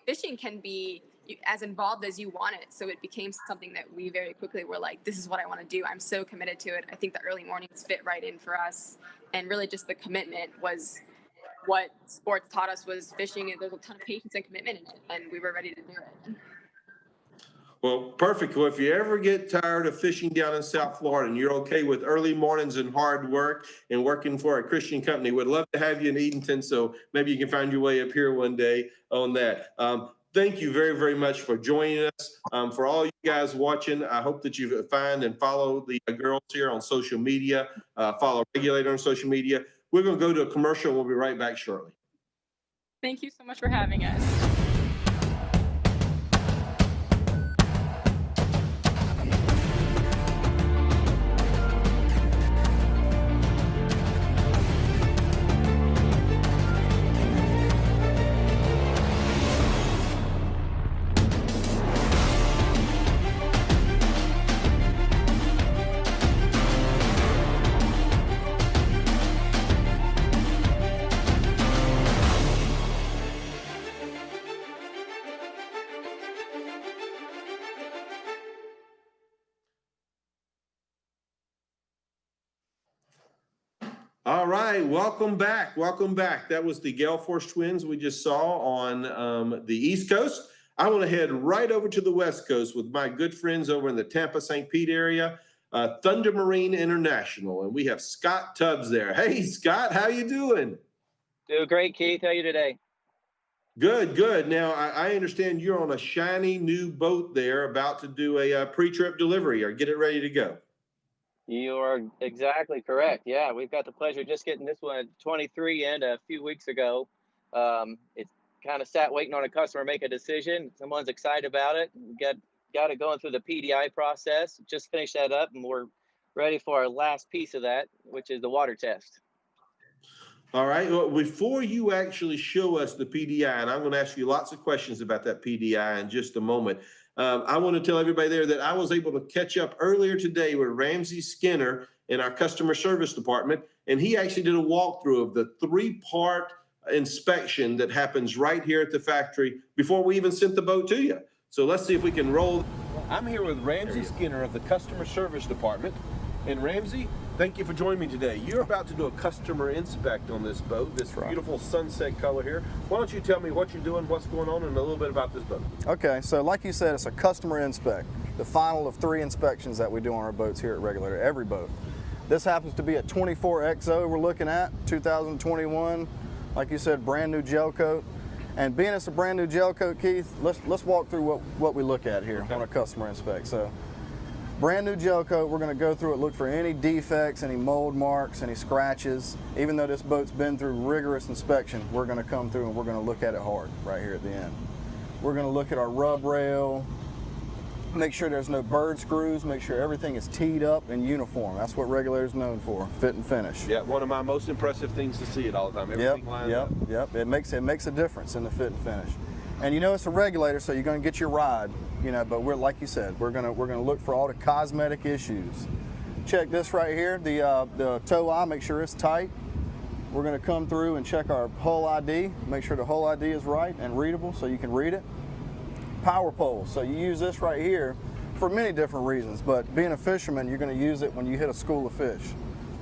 fishing can be as involved as you want it. So it became something that we very quickly were like, this is what I want to do. I'm so committed to it. I think the early mornings fit right in for us, and really just the commitment was what sports taught us. Was fishing, and there's a ton of patience and commitment in it, and we were ready to do it. Well, perfect. Well, if you ever get tired of fishing down in South Florida and you're okay with early mornings and hard work and working for a Christian company, we'd love to have you in Edenton. So maybe you can find your way up here one day on that. Thank you very, very much for joining us. For all you guys watching, I hope that you find and follow the girls here on social media, follow Regulator on social media. We're going to go to a commercial. We'll be right back shortly. Thank you so much for having us. All right, welcome back. Welcome back. That was the Gale Force Twins we just saw on the East Coast. I want to head right over to the West Coast with my good friends over in the Tampa, St. Pete area, Thunder Marine International, and we have Scott Tubbs there. Hey, Scott, how you doing? Doing great, Keith. How are you today? Good, good. Now, I understand you're on a shiny new boat there, about to do a pre-trip delivery or get it ready to go. You are exactly correct. Yeah, we've got the pleasure of just getting this one at 23 in a few weeks ago. It's kind of sat waiting on a customer to make a decision. Someone's excited about it. Got it going through the PDI process. Just finished that up, and we're ready for our last piece of that, which is the water test. All right. Well, before you actually show us the PDI, and I'm going to ask you lots of questions about that PDI in just a moment. I want to tell everybody there that I was able to catch up earlier today with Ramsey Skinner in our customer service department, and he actually did a walkthrough of the 3-part inspection that happens right here at the factory before we even sent the boat to you. So let's see if we can roll. I'm here with Ramsey Skinner of the customer service department. And Ramsey, thank you for joining me today. You're about to do a customer inspect on this boat, this beautiful sunset color here. Why don't you tell me what you're doing, what's going on, and a little bit about this boat. Okay, so like you said, it's a customer inspect, the final of 3 inspections that we do on our boats here at Regulator, every boat. This happens to be a 24XO we're looking at, 2021, like you said, brand new gel coat. And being it's a brand new gel coat, Keith, let's walk through what we look at here on a customer inspect. So, brand new gel coat, we're going to go through it, look for any defects, any mold marks, any scratches. Even though this boat's been through rigorous inspection, we're going to come through and we're going to look at it hard right here at the end. We're going to look at our rub rail, make sure there's no bird screws, make sure everything is teed up and uniform. That's what Regulator's known for, fit and finish. Yeah, one of my most impressive things to see it all the time. Everything lined up. Yep. It makes a difference in the fit and finish. And you know it's a Regulator, so you're going to get your ride, you know. But we're, like you said, we're gonna look for all the cosmetic issues. Check this right here, the tow eye, make sure it's tight. We're going to come through and check our hull ID, make sure the hull ID is right and readable, so you can read it. Power pole, so you use this right here for many different reasons. But being a fisherman, you're going to use it when you hit a school of fish.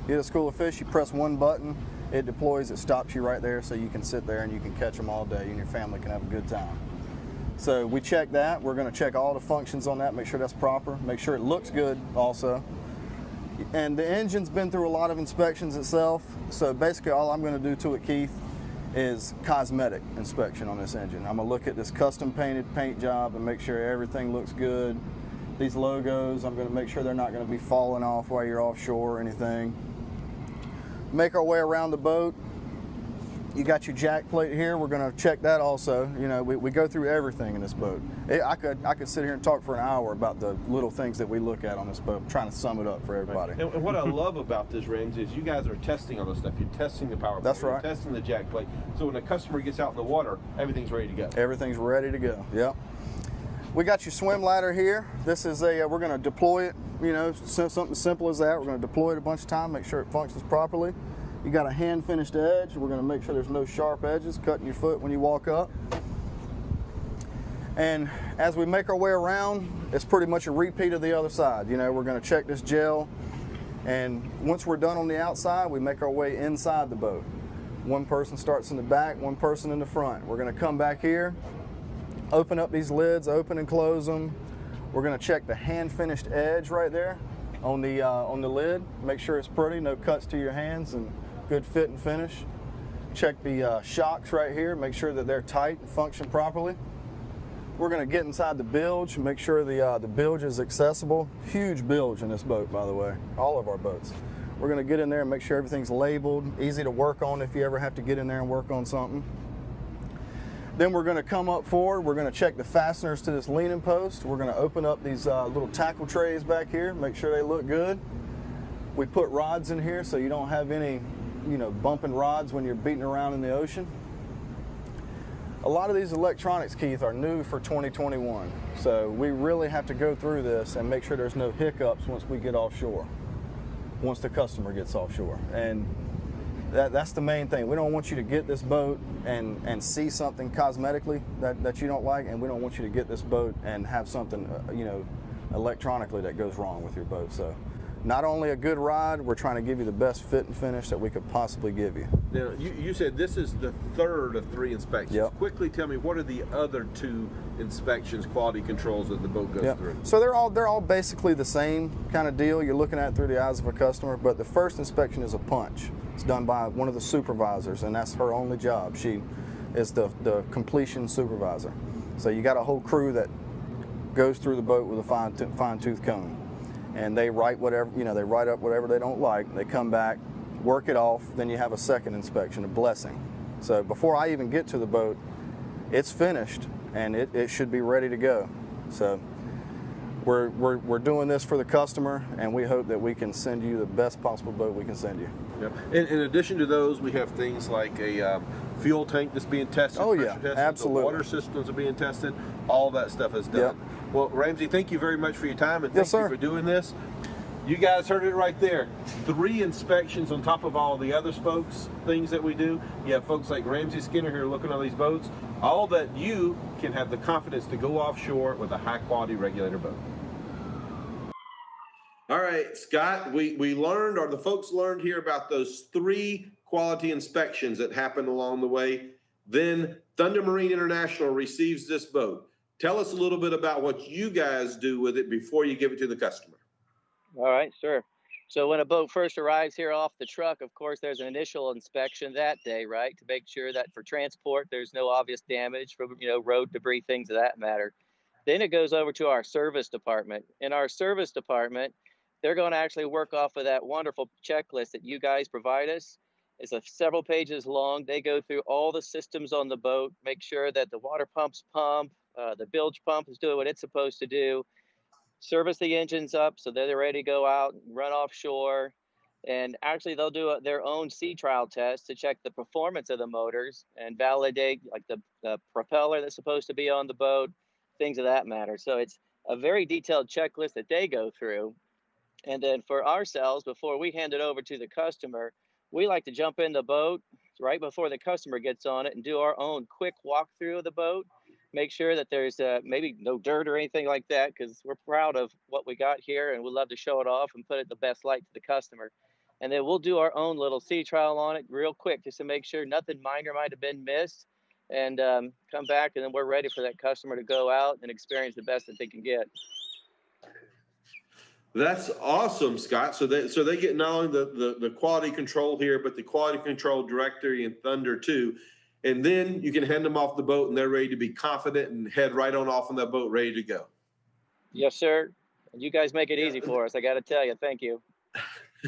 You hit a school of fish, you press one button, it deploys, it stops you right there, so you can sit there and you can catch them all day and your family can have a good time. So we check that. We're going to check all the functions on that, make sure that's proper, make sure it looks good also. And the engine's been through a lot of inspections itself, so basically all I'm going to do to it, Keith, is cosmetic inspection on this engine. I'm going to look at this custom painted paint job and make sure everything looks good. These logos, I'm going to make sure they're not going to be falling off while you're offshore or anything. Make our way around the boat. You got your jack plate here. We're going to check that also. You know, we go through everything in this boat. I could sit here and talk for an hour about the little things that we look at on this boat, trying to sum it up for everybody. Right. And what I love about this, Ramsey, is you guys are testing all this stuff. You're testing the power. That's right. You're testing the jack plate. So when a customer gets out in the water, everything's ready to go. Everything's ready to go. Yep. We got your swim ladder here. This is we're going to deploy it. You know, something simple as that. We're going to deploy it a bunch of times, make sure it functions properly. You got a hand finished edge. We're going to make sure there's no sharp edges cutting your foot when you walk up. And as we make our way around, it's pretty much a repeat of the other side. You know, we're going to check this gel, and once we're done on the outside, we make our way inside the boat. One person starts in the back, one person in the front. We're going to come back here, open up these lids, open and close them. We're going to check the hand finished edge right there on the lid. Make sure it's pretty, no cuts to your hands, and good fit and finish. Check the shocks right here, make sure that they're tight and function properly. We're going to get inside the bilge, make sure the bilge is accessible. Huge bilge in this boat, by the way, all of our boats. We're going to get in there and make sure everything's labeled, easy to work on if you ever have to get in there and work on something. Then we're going to come up forward, we're going to check the fasteners to this leaning post. We're going to open up these little tackle trays back here, make sure they look good. We put rods in here so you don't have any, you know, bumping rods when you're beating around in the ocean. A lot of these electronics, Keith, are new for 2021. So we really have to go through this and make sure there's no hiccups once we get offshore, once the customer gets offshore. And that's the main thing. We don't want you to get this boat and see something cosmetically that you don't like, and we don't want you to get this boat and have something, you know, electronically that goes wrong with your boat. So not only a good ride, we're trying to give you the best fit and finish that we could possibly give you. Now, you said this is the third of 3 inspections. Yep. Quickly tell me, what are the other 2 inspections, quality controls that the boat goes through? So they're all basically the same kind of deal. You're looking at it through the eyes of a customer, but the first inspection is a punch. It's done by one of the supervisors, and that's her only job. is the completion supervisor. So you got a whole crew that goes through the boat with a fine tooth comb, and they write whatever, they write up whatever they don't like. They come back, work it off, then you have a second inspection, a blessing. So before I even get to the boat, it's finished and it should be ready to go. So we're doing this for the customer, and we hope that we can send you the best possible boat we can send you. Yep. In addition to those, we have things like a fuel tank that's being tested. Oh, yeah, tested, absolutely. The water systems are being tested. All that stuff is done. Yep. Well, Ramsey, thank you very much for your time, and Yes, thank you sir. for doing this. You guys heard it right there. 3 inspections on top of all the other folks, things that we do. You have folks like Ramsey Skinner here looking on these boats. All that you can have the confidence to go offshore with a high-quality Regulator boat. All right, Scott, we learned, or the folks learned here about those 3 quality inspections that happened along the way. Then Thunder Marine International receives this boat. Tell us a little bit about what you guys do with it before you give it to the customer. All right, sure. So when a boat first arrives here off the truck, of course, there's an initial inspection that day, right? To make sure that for transport, there's no obvious damage from, road debris, things of that matter. Then it goes over to our service department. In our service department, they're going to actually work off of that wonderful checklist that you guys provide us. It's several pages long. They go through all the systems on the boat, make sure that the water pumps pump, the bilge pump is doing what it's supposed to do, service the engines up so that they're ready to go out and run offshore. And actually, they'll do their own sea trial test to check the performance of the motors and validate like the propeller that's supposed to be on the boat, things of that matter. So it's a very detailed checklist that they go through. And then for ourselves, before we hand it over to the customer, we like to jump in the boat right before the customer gets on it and do our own quick walkthrough of the boat. Make sure that there's maybe no dirt or anything like that, because we're proud of what we got here and we'd love to show it off and put it in the best light to the customer. And then we'll do our own little sea trial on it real quick just to make sure nothing minor might have been missed, and come back, and then we're ready for that customer to go out and experience the best that they can get. That's awesome, Scott. So they get not only the quality control here, but the quality control directory in Thunder too. And then you can hand them off the boat and they're ready to be confident and head right on off on that boat, ready to go. Yes, sir. You guys make it easy for us. I got to tell you, thank you.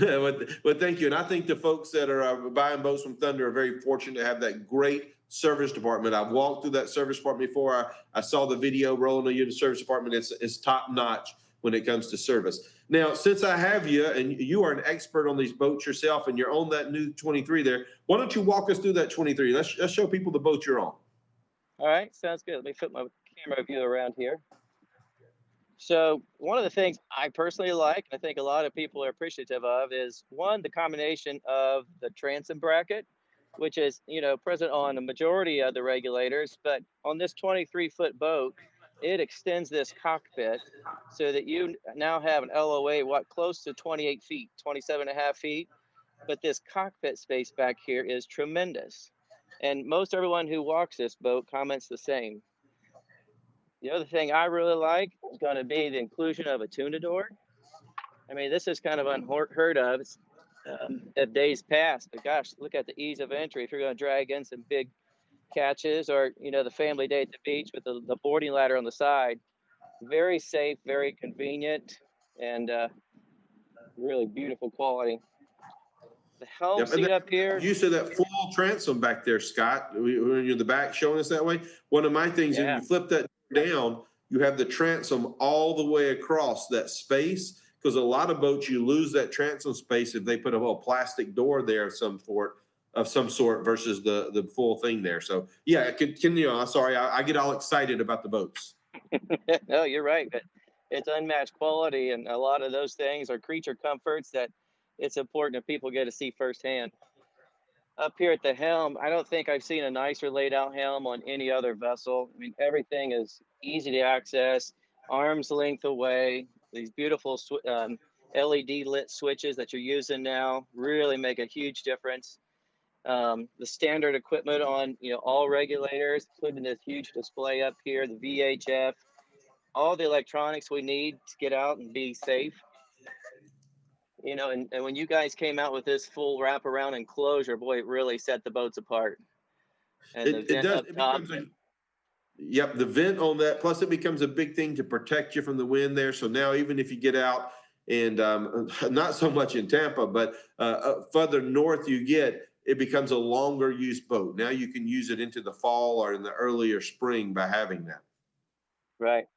Well, thank you. And I think the folks that are buying boats from Thunder are very fortunate to have that great service department. I've walked through that service department before. I saw the video rolling on you in the service department. It's top notch when it comes to service. Now, since I have you, and you are an expert on these boats yourself, and you're on that new 23 there, why don't you walk us through that 23? Let's show people the boat you're on. All right, sounds good. Let me flip my camera view around here. So one of the things I personally like, and I think a lot of people are appreciative of, is one, the combination of the transom bracket, which is, present on a majority of the Regulators, but on this 23-foot boat, it extends this cockpit so that you now have an LOA, close to 28 feet, 27.5 feet. But this cockpit space back here is tremendous. And most everyone who walks this boat comments the same. The other thing I really like is going to be the inclusion of a tuna door. I mean, this is kind of unheard of at days past, but gosh, look at the ease of entry. If you're going to drag in some big catches, or, the family day at the beach with the boarding ladder on the side, very safe, very convenient, and really beautiful quality. The helm seat up here. You said that full transom back there, Scott, when you're in the back showing us that way. One of my things, when you flip that down, you have the transom all the way across that space, because a lot of boats, you lose that transom space if they put a little plastic door there of some sort versus the full thing there. So yeah, sorry, I get all excited about the boats. No, you're right. But it's unmatched quality, and a lot of those things are creature comforts that it's important that people get to see firsthand. Up here at the helm, I don't think I've seen a nicer laid out helm on any other vessel. I mean, everything is easy to access, arm's length away. These beautiful LED lit switches that you're using now really make a huge difference. The standard equipment on all Regulators, including this huge display up here, the VHF, all the electronics we need to get out and be safe. And when you guys came out with this full wraparound enclosure, boy, it really set the boats apart. and the It vent does. up It top. becomes a, yep, the vent on that. Plus, it becomes a big thing to protect you from the wind there. So now, even if you get out and not so much in Tampa, but further north you get, it becomes a longer use boat. Now you can use it into the fall or in the earlier spring by having that. Right.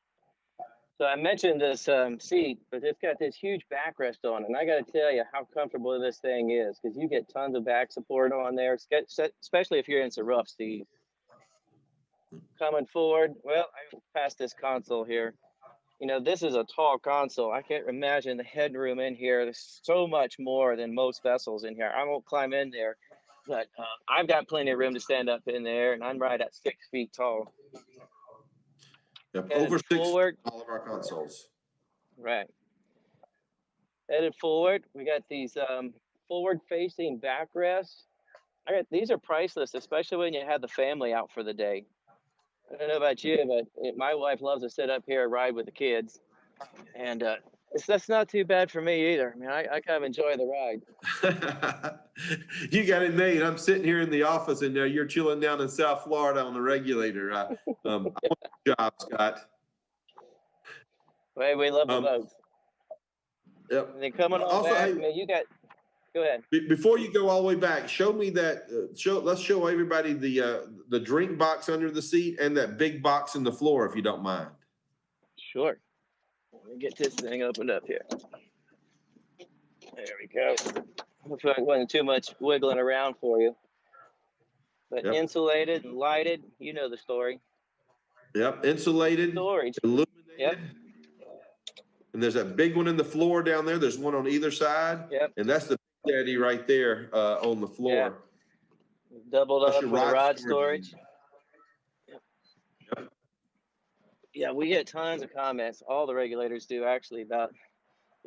So I mentioned this seat, but it's got this huge backrest on it. And I got to tell you how comfortable this thing is, because you get tons of back support on there, especially if you're in some rough seas. Coming forward, well, I passed this console here. You know, this is a tall console. I can't imagine the headroom in here. There's so much more than most vessels in here. I won't climb in there, but I've got plenty of room to stand up in there, and I'm right at 6 feet tall. Yep, Headed over 6 forward, all of our consoles. right. Headed forward, we got these forward-facing backrests. These are priceless, especially when you have the family out for the day. I don't know about you, but my wife loves to sit up here and ride with the kids, and that's not too bad for me either. I mean, I kind of enjoy the ride. You got it made. I'm sitting here in the office, and you're chilling down in South Florida on the Regulator. I want a job, Scott. Well, we love the boats. Yep. And then coming on Also, back, hey, I mean, you got. Go ahead. Before you go all the way back, show me that. Let's show everybody the drink box under the seat and that big box in the floor, if you don't mind. Sure. Let me get this thing opened up here. There we go. Hopefully it wasn't too much wiggling around for you. But Yep. Insulated, lighted, you know the story. Yep, insulated, Storage. illuminated. Yep. And there's that big one in the floor down there. There's one on either side. Yep. And that's the Big Daddy right there on the floor. Yeah. Doubled Plus up your with the rod storage. storage. Yep. Yeah, we get tons of comments. All the regulators do actually about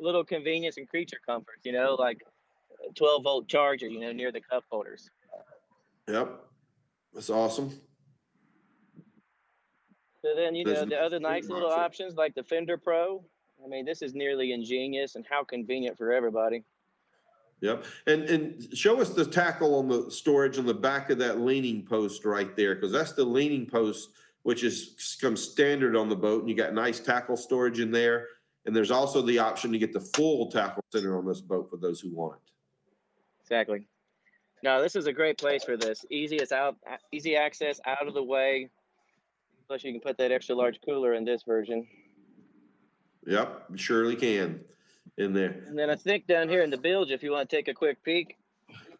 little convenience and creature comfort, you know, like a 12-volt charger, you know, near the cup holders. Yep. That's awesome. So then, you know, There's the other nice little box. options like the Fender Pro. I mean, this is nearly ingenious and how convenient for everybody. Yep. And show us the tackle on the storage on the back of that leaning post right there, because that's the leaning post, which comes standard on the boat. And you got nice tackle storage in there. And there's also the option to get the full tackle center on this boat for those who want it. Exactly. No, this is a great place for this. Easy access, out of the way. Plus, you can put that extra large cooler in this version. Yep, you surely can in there. And then I think down here in the bilge, if you want to take a quick peek,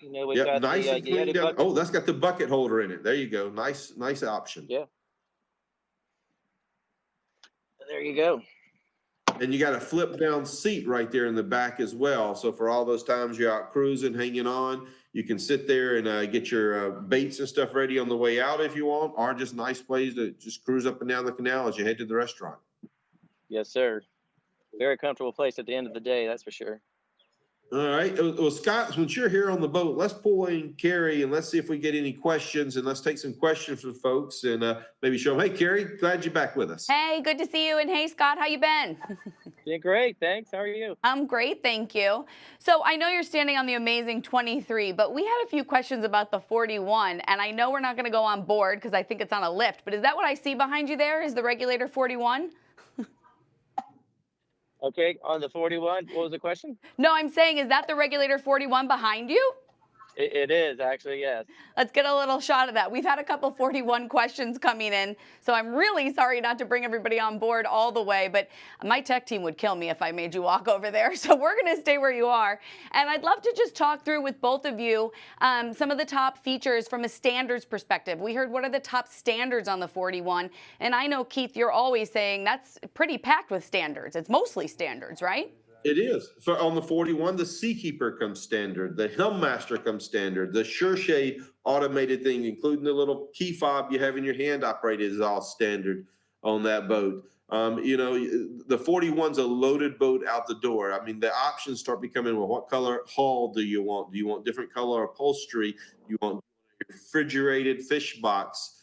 you know, we've got nice the and clean Yeti down. bucket. Oh, that's got the bucket holder in it. There you go. Nice option. Yeah. There you go. And you got a flip down seat right there in the back as well. So for all those times you're out cruising, hanging on, you can sit there and get your baits and stuff ready on the way out if you want, or just nice place to just cruise up and down the canal as you head to the restaurant. Yes, sir. Very comfortable place at the end of the day, that's for sure. All right. Well, Scott, since you're here on the boat, let's pull in Carrie and let's see if we get any questions, and let's take some questions from folks and maybe show them. Hey, Carrie, glad you're back with us. Hey, good to see you. And hey, Scott, how you been? Doing great, thanks. How are you? I'm great, thank you. So I know you're standing on the amazing 23, but we had a few questions about the 41, and I know we're not going to go on board because I think it's on a lift, but is that what I see behind you there? Is the Regulator 41? Okay, on the 41, what was the question? No, I'm saying, is that the Regulator 41 behind you? It is, actually, yes. Let's get a little shot of that. We've had a couple 41 questions coming in, so I'm really sorry not to bring everybody on board all the way, but my tech team would kill me if I made you walk over there, so we're going to stay where you are. And I'd love to just talk through with both of you some of the top features from a standards perspective. We heard what are the top standards on the 41, and I know, Keith, you're always saying that's pretty packed with standards. It's mostly standards, right? It is. On the 41, the Seakeeper comes standard, the Helmmaster comes standard, the SureShade automated thing, including the little key fob you have in your hand operated, is all standard on that boat. You know, the 41's a loaded boat out the door. I mean, the options start becoming, well, what color hull do you want? Do you want different color upholstery? Do you want refrigerated fish box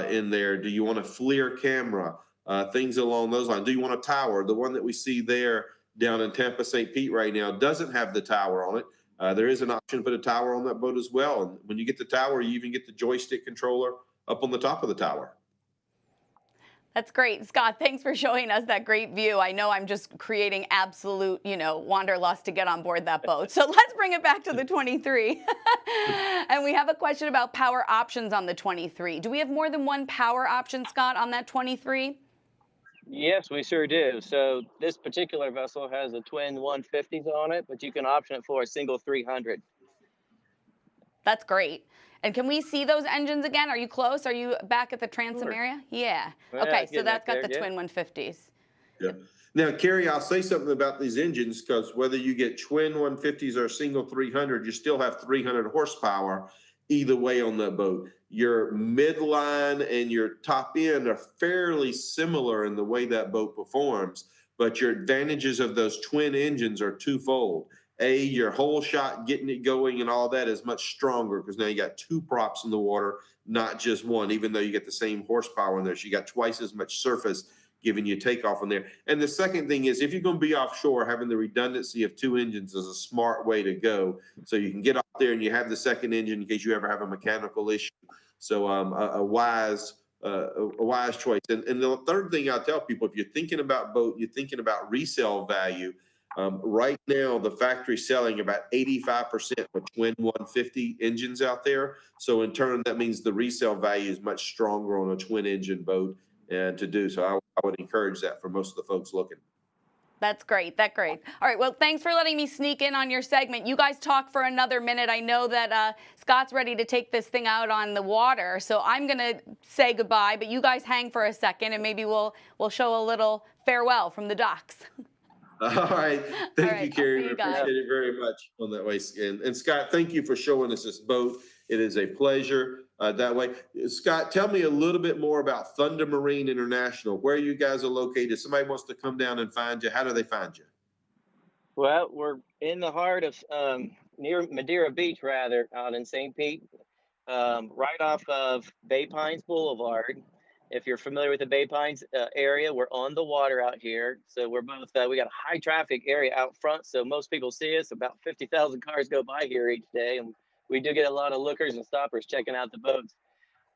in there? Do you want a FLIR camera? Things along those lines. Do you want a tower? The one that we see there down in Tampa St. Pete right now doesn't have the tower on it, there is an option to put a tower on that boat as well. And when you get the tower, you even get the joystick controller up on the top of the tower. That's great. Scott, thanks for showing us that great view. I know I'm just creating absolute, wanderlust to get on board that boat. So let's bring it back to the 23. And we have a question about power options on the 23. Do we have more than one power option, Scott, on that 23? Yes, we sure do. So this particular vessel has a twin 150s on it, but you can option it for a single 300. That's great. And can we see those engines again? Are you close? Are you back at the transom area? Yeah. Yeah, Okay, it's so getting that's up got there, the yeah. twin 150s. Yeah. Now, Carrie, I'll say something about these engines, because whether you get twin 150s or single 300, you still have 300 horsepower either way on that boat. Your midline and your top end are fairly similar in the way that boat performs, but your advantages of those twin engines are twofold. Your whole shot getting it going and all that is much stronger, because now you got two props in the water, not just one, even though you get the same horsepower in there. So you got twice as much surface giving you takeoff on there. And the second thing is, if you're going to be offshore, having the redundancy of two engines is a smart way to go. So you can get off there and you have the second engine in case you ever have a mechanical issue. So a wise choice. And the third thing I tell people, if you're thinking about boat, you're thinking about resale value. Right now, the factory's selling about 85% of twin 150 engines out there. So in turn, that means the resale value is much stronger on a twin engine boat and to do. So I would encourage that for most of the folks looking. That's great. That's great. All right. Well, thanks for letting me sneak in on your segment. You guys talk for another minute. I know that Scott's ready to take this thing out on the water, so I'm going to say goodbye, but you guys hang for a second, and maybe we'll show a little farewell from the docks. All right. Thank you, Carrie. We appreciate it very much on that way. And Scott, thank you for showing us this boat. It is a pleasure that way. Scott, tell me a little bit more about Thunder Marine International, where you guys are located. If somebody wants to come down and find you, how do they find you? Well, we're in the heart of near Madeira Beach, rather, out in St. Pete, right off of Bay Pines Boulevard. If you're familiar with the Bay Pines area, we're on the water out here. So we're both, we got a high traffic area out front. So most people see us. About 50,000 cars go by here each day. And we do get a lot of lookers and stoppers checking out the boats.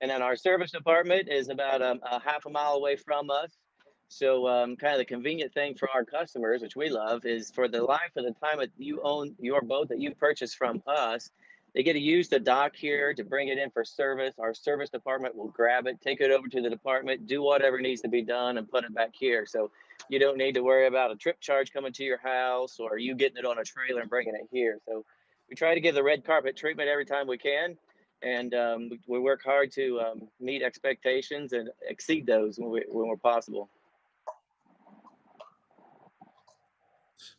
And then our service department is about a half a mile away from us. So kind of the convenient thing for our customers, which we love, is for the life of the time that you own your boat that you purchase from us, they get to use the dock here to bring it in for service. Our service department will grab it, take it over to the department, do whatever needs to be done, and put it back here. So you don't need to worry about a trip charge coming to your house or you getting it on a trailer and bringing it here. So we try to give the red carpet treatment every time we can. And we work hard to meet expectations and exceed those when we're possible.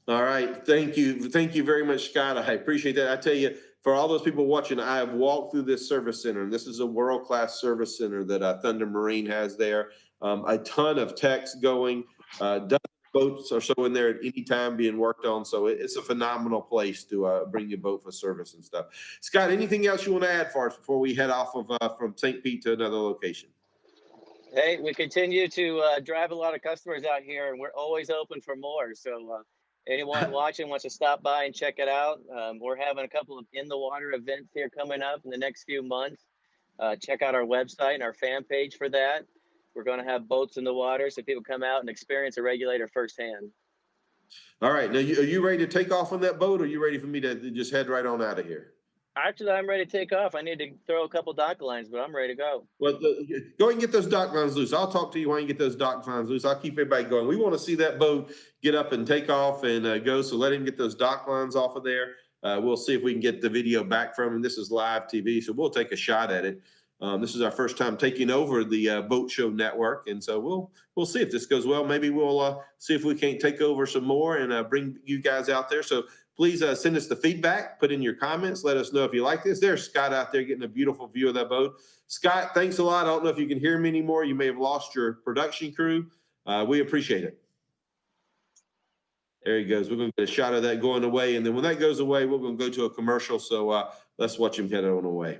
All right. Thank you. Thank you very much, Scott. I appreciate that. I tell you, for all those people watching, I have walked through this service center, and this is a world-class service center that Thunder Marine has there. A ton of techs going, dozens of boats are so in there at any time being worked on. So it's a phenomenal place to bring your boat for service and stuff. Scott, anything else you want to add for us before we head off of from St. Pete to another location? Hey, we continue to drive a lot of customers out here, and we're always open for more. So anyone watching wants to stop by and check it out. We're having a couple of in the water events here coming up in the next few months. Check out our website and our fan page for that. We're going to have boats in the water so people come out and experience a Regulator firsthand. All right. Now, are you ready to take off on that boat, or are you ready for me to just head right on out of here? Actually, I'm ready to take off. I need to throw a couple dock lines, but I'm ready to go. Well, go ahead and get those dock lines loose. I'll talk to you when you get those dock lines loose. I'll keep everybody going. We want to see that boat get up and take off and go. So let him get those dock lines off of there. We'll see if we can get the video back from him. This is live TV, so we'll take a shot at it. This is our first time taking over the Boat Show Network, and so we'll see if this goes well. Maybe we'll see if we can't take over some more and bring you guys out there. So please send us the feedback, put in your comments, let us know if you like this. There's Scott out there getting a beautiful view of that boat. Scott, thanks a lot. I don't know if you can hear me anymore. You may have lost your production crew. We appreciate it. There he goes. We're going to get a shot of that going away, and then when that goes away, we're going to go to a commercial. So let's watch him head on away.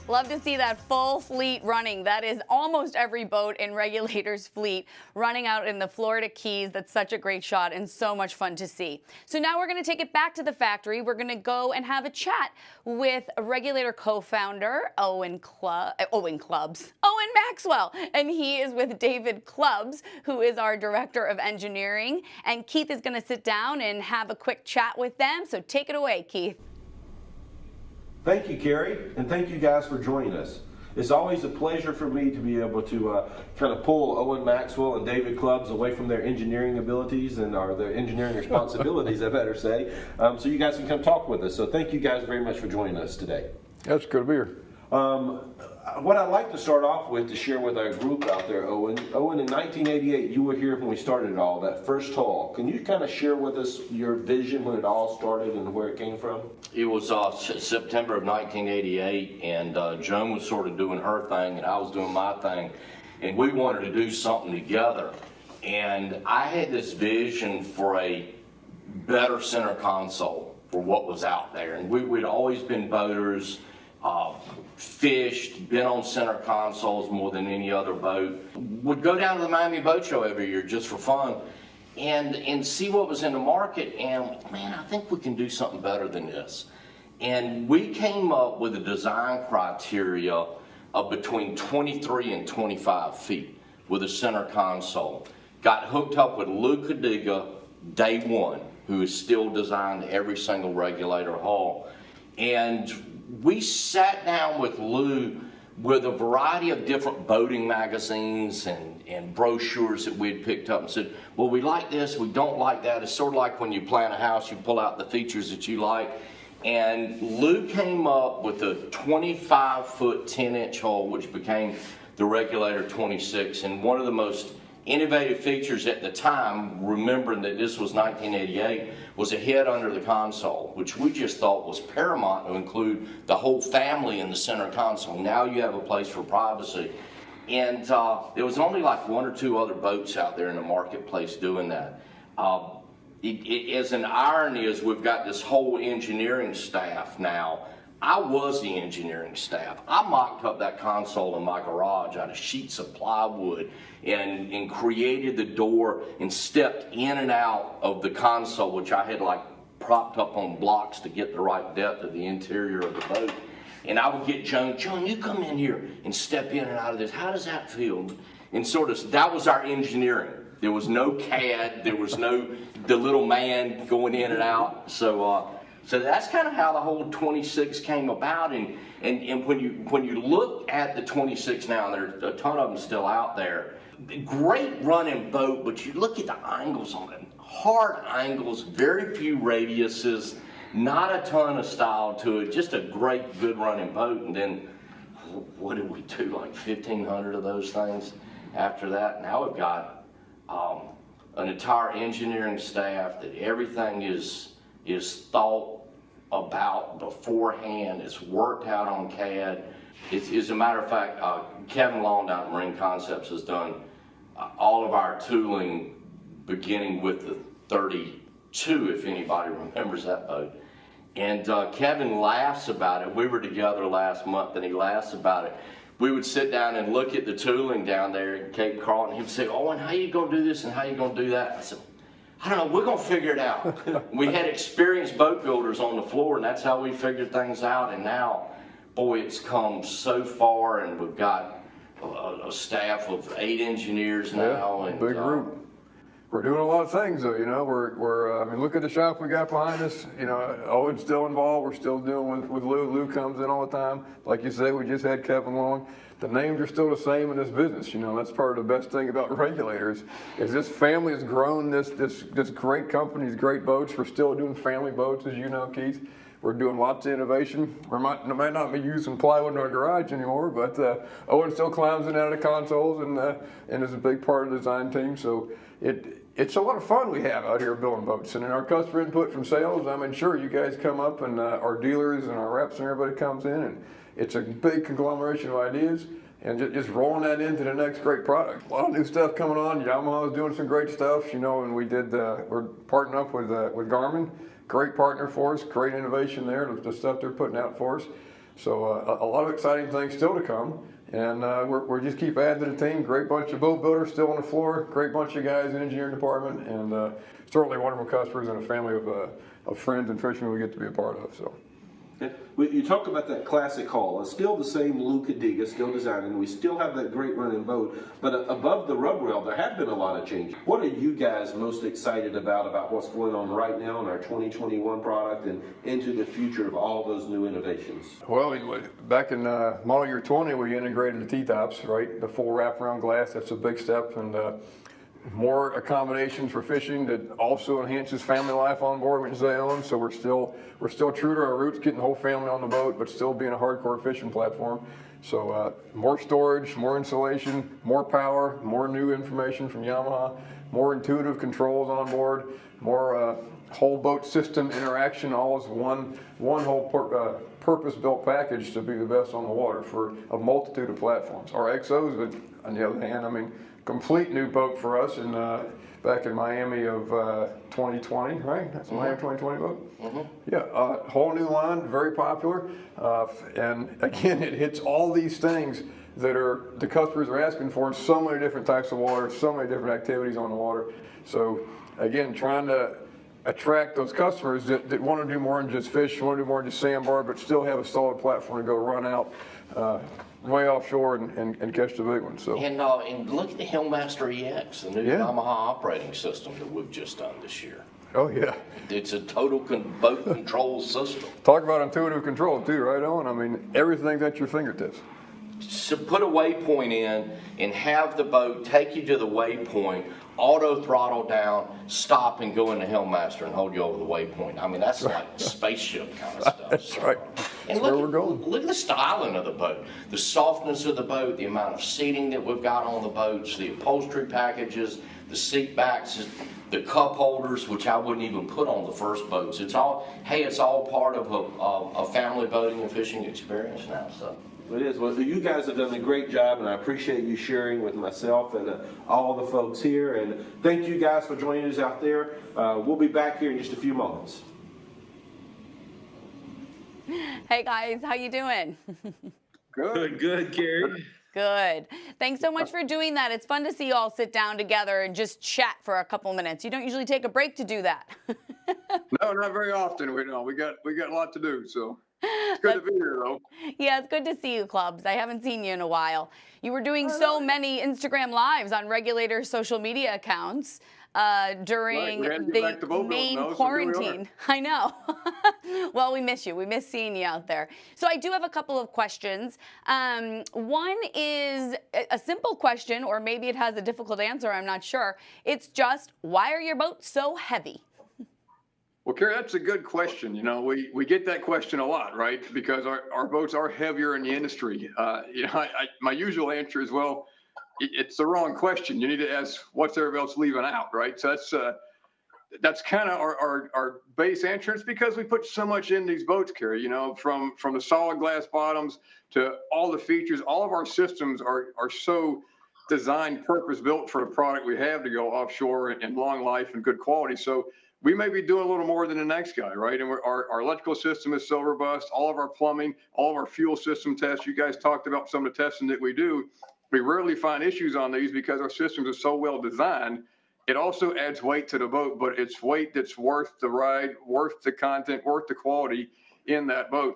Love to see that full fleet running. That is almost every boat in Regulator's fleet running out in the Florida Keys. That's such a great shot and so much fun to see. So now we're going to take it back to the factory. We're going to go and have a chat with Regulator co-founder Owen Maxwell. And he is with David Clubbs, who is our Director of Engineering. And Keith is going to sit down and have a quick chat with them. So take it away, Keith. Thank you, Carrie, and thank you guys for joining us. It's always a pleasure for me to be able to kind of pull Owen Maxwell and David Clubbs away from their engineering abilities or their engineering responsibilities, I better say, so you guys can come talk with us. So thank you guys very much for joining us today. That's good to be here. What I'd like to start off with to share with our group out there, Owen, in 1988, you were here when we started it all, that first haul. Can you kind of share with us your vision when it all started and where it came from? It was September of 1988, and Joan was sort of doing her thing, and I was doing my thing, and we wanted to do something together. And I had this vision for a better center console for what was out there. And we'd always been boaters, fished, been on center consoles more than any other boat. Would go down to the Miami Boat Show every year just for fun and see what was in the market, and man, I think we can do something better than this. And we came up with a design criteria of between 23 and 25 feet with a center console. Got hooked up with Lou Cadiga day one, who is still designed every single Regulator hull. And we sat down with Lou with a variety of different boating magazines and brochures that we'd picked up and said, well, we like this, we don't like that. It's sort of like when you plan a house, you pull out the features that you like. And Lou came up with a 25-foot, 10-inch hull, which became the Regulator 26. And one of the most innovative features at the time, remembering that this was 1988, was a head under the console, which we just thought was paramount to include the whole family in the center console. Now you have a place for privacy. And there was only like one or two other boats out there in the marketplace doing that. It is an irony as we've got this whole engineering staff now. I was the engineering staff. I mocked up that console in my garage out of sheets of plywood and created the door and stepped in and out of the console, which I had like propped up on blocks to get the right depth of the interior of the boat. And I would get Joan, you come in here and step in and out of this. How does that feel? And sort of, that was our engineering. There was no CAD, there was no, the little man going in and out. So that's kind of how the whole 26 came about. And when you look at the 26 now, there's a ton of them still out there. Great running boat, but you look at the angles on it, hard angles, very few radiuses, not a ton of style to it, just a great, good running boat. And then what did we do, like 1,500 of those things after that? Now we've got an entire engineering staff that everything is thought about beforehand. It's worked out on CAD. As a matter of fact, Kevin Long down at Marine Concepts has done all of our tooling beginning with the 32, if anybody remembers that boat. And Kevin laughs about it. We were together last month and he laughs about it. We would sit down and look at the tooling down there at Cape Carlton. He'd say, Owen, how you gonna do this and how you gonna do that? I said, I don't know, we're gonna figure it out. We had experienced boat builders on the floor and that's how we figured things out. And now, boy, it's come so far and we've got a staff of 8 engineers now. Yeah, and big group. We're doing a lot of things though, you know, I mean, look at the shop we got behind us, you know, Owen's still involved, we're still dealing with Lou. Lou comes in all the time. Like you said, we just had Kevin Long. The names are still the same in this business, you know, that's part of the best thing about Regulators, is this family has grown this great company, these great boats. We're still doing family boats, as you know, Keith. We're doing lots of innovation. We might not be using plywood in our garage anymore, but Owen still climbs in and out of the consoles and is a big part of the design team. So it's a lot of fun we have out here building boats. And in our customer input from sales, I mean, sure, you guys come up and our dealers and our reps and everybody comes in, and it's a big conglomeration of ideas. And just rolling that into the next great product. A lot of new stuff coming on. Yamaha's doing some great stuff, you know, and we're partnering up with Garmin. Great partner for us, great innovation there, the stuff they're putting out for us. So a lot of exciting things still to come. And we're just keep adding to the team. Great bunch of boat builders still on the floor. Great bunch of guys in the engineering department, and certainly wonderful customers and a family of friends and fishermen we get to be a part of. So. You talk about that classic hull. It's still the same Lou Cadiga, still designing. We still have that great running boat, but above the rub rail, there have been a lot of changes. What are you guys most excited about what's going on right now in our 2021 product and into the future of all those new innovations? Well, back in model year 20, we integrated the T-tops, right? The full wraparound glass, that's a big step, and more accommodations for fishing that also enhances family life on board, which they own. So we're still true to our roots, getting the whole family on the boat, but still being a hardcore fishing platform. So more storage, more insulation, more power, more new information from Yamaha, more intuitive controls on board, more whole boat system interaction, all as one whole purpose-built package to be the best on the water for a multitude of platforms. Our XOs, but on the other hand, I mean, complete new boat for us, and back in Miami of 2020, right? That's a Miami 2020 boat. Mm-hmm. Yeah, whole new line, very popular, and again, it hits all these things that the customers are asking for in so many different types of water, so many different activities on the water. So again, trying to attract those customers that want to do more than just fish, want to do more than just sandbar, but still have a solid platform to go run out way offshore and catch the big ones. So and look at the Hillmaster EX, the new Yamaha operating system that we've just done this year. Oh yeah, it's a total boat control system. Talk about intuitive control too, right on? I mean, everything's at your fingertips. So put a waypoint in and have the boat take you to the waypoint, auto throttle down, stop and go into Hillmaster and hold you over the waypoint. I mean, that's like spaceship kind of stuff. That's so. right. And that's where we're going. Look at the styling of the boat, the softness of the boat, the amount of seating that we've got on the boats, the upholstery packages, the seat backs, the cup holders, which I wouldn't even put on the first boats. It's all part of a family boating and fishing experience now. So. It is. Well, you guys have done a great job, and I appreciate you sharing with myself and all the folks here. And thank you guys for joining us out there. We'll be back here in just a few moments. Hey guys, how you doing? Good, Carrie. Good. Thanks so much for doing that. It's fun to see you all sit down together and just chat for a couple minutes. You don't usually take a break to do that. No, not very often. We don't. We got a lot to do. So. It's good to be here, though. Yeah, it's good to see you, Clubs. I haven't seen you in a while. You were doing so many Instagram Lives on Regulator social media accounts during the main quarantine. I know. Well, we miss you. We miss seeing you out there. So I do have a couple of questions. One is a simple question, or maybe it has a difficult answer. I'm not sure. It's just, why are your boats so heavy? Well, Carrie, that's a good question. You know, we get that question a lot, right? Because our boats are heavier in the industry. My usual answer is, well, it's the wrong question. You need to ask, what's everybody else leaving out, right? So that's kind of our base answer. It's because we put so much in these boats, Carrie, you know, from the solid glass bottoms to all the features. All of our systems are so designed, purpose-built for the product we have to go offshore and long life and good quality. So we may be doing a little more than the next guy, right? And our electrical system is so robust, all of our plumbing, all of our fuel system tests. You guys talked about some of the testing that we do. We rarely find issues on these because our systems are so well designed. It also adds weight to the boat, but it's weight that's worth the ride, worth the content, worth the quality in that boat.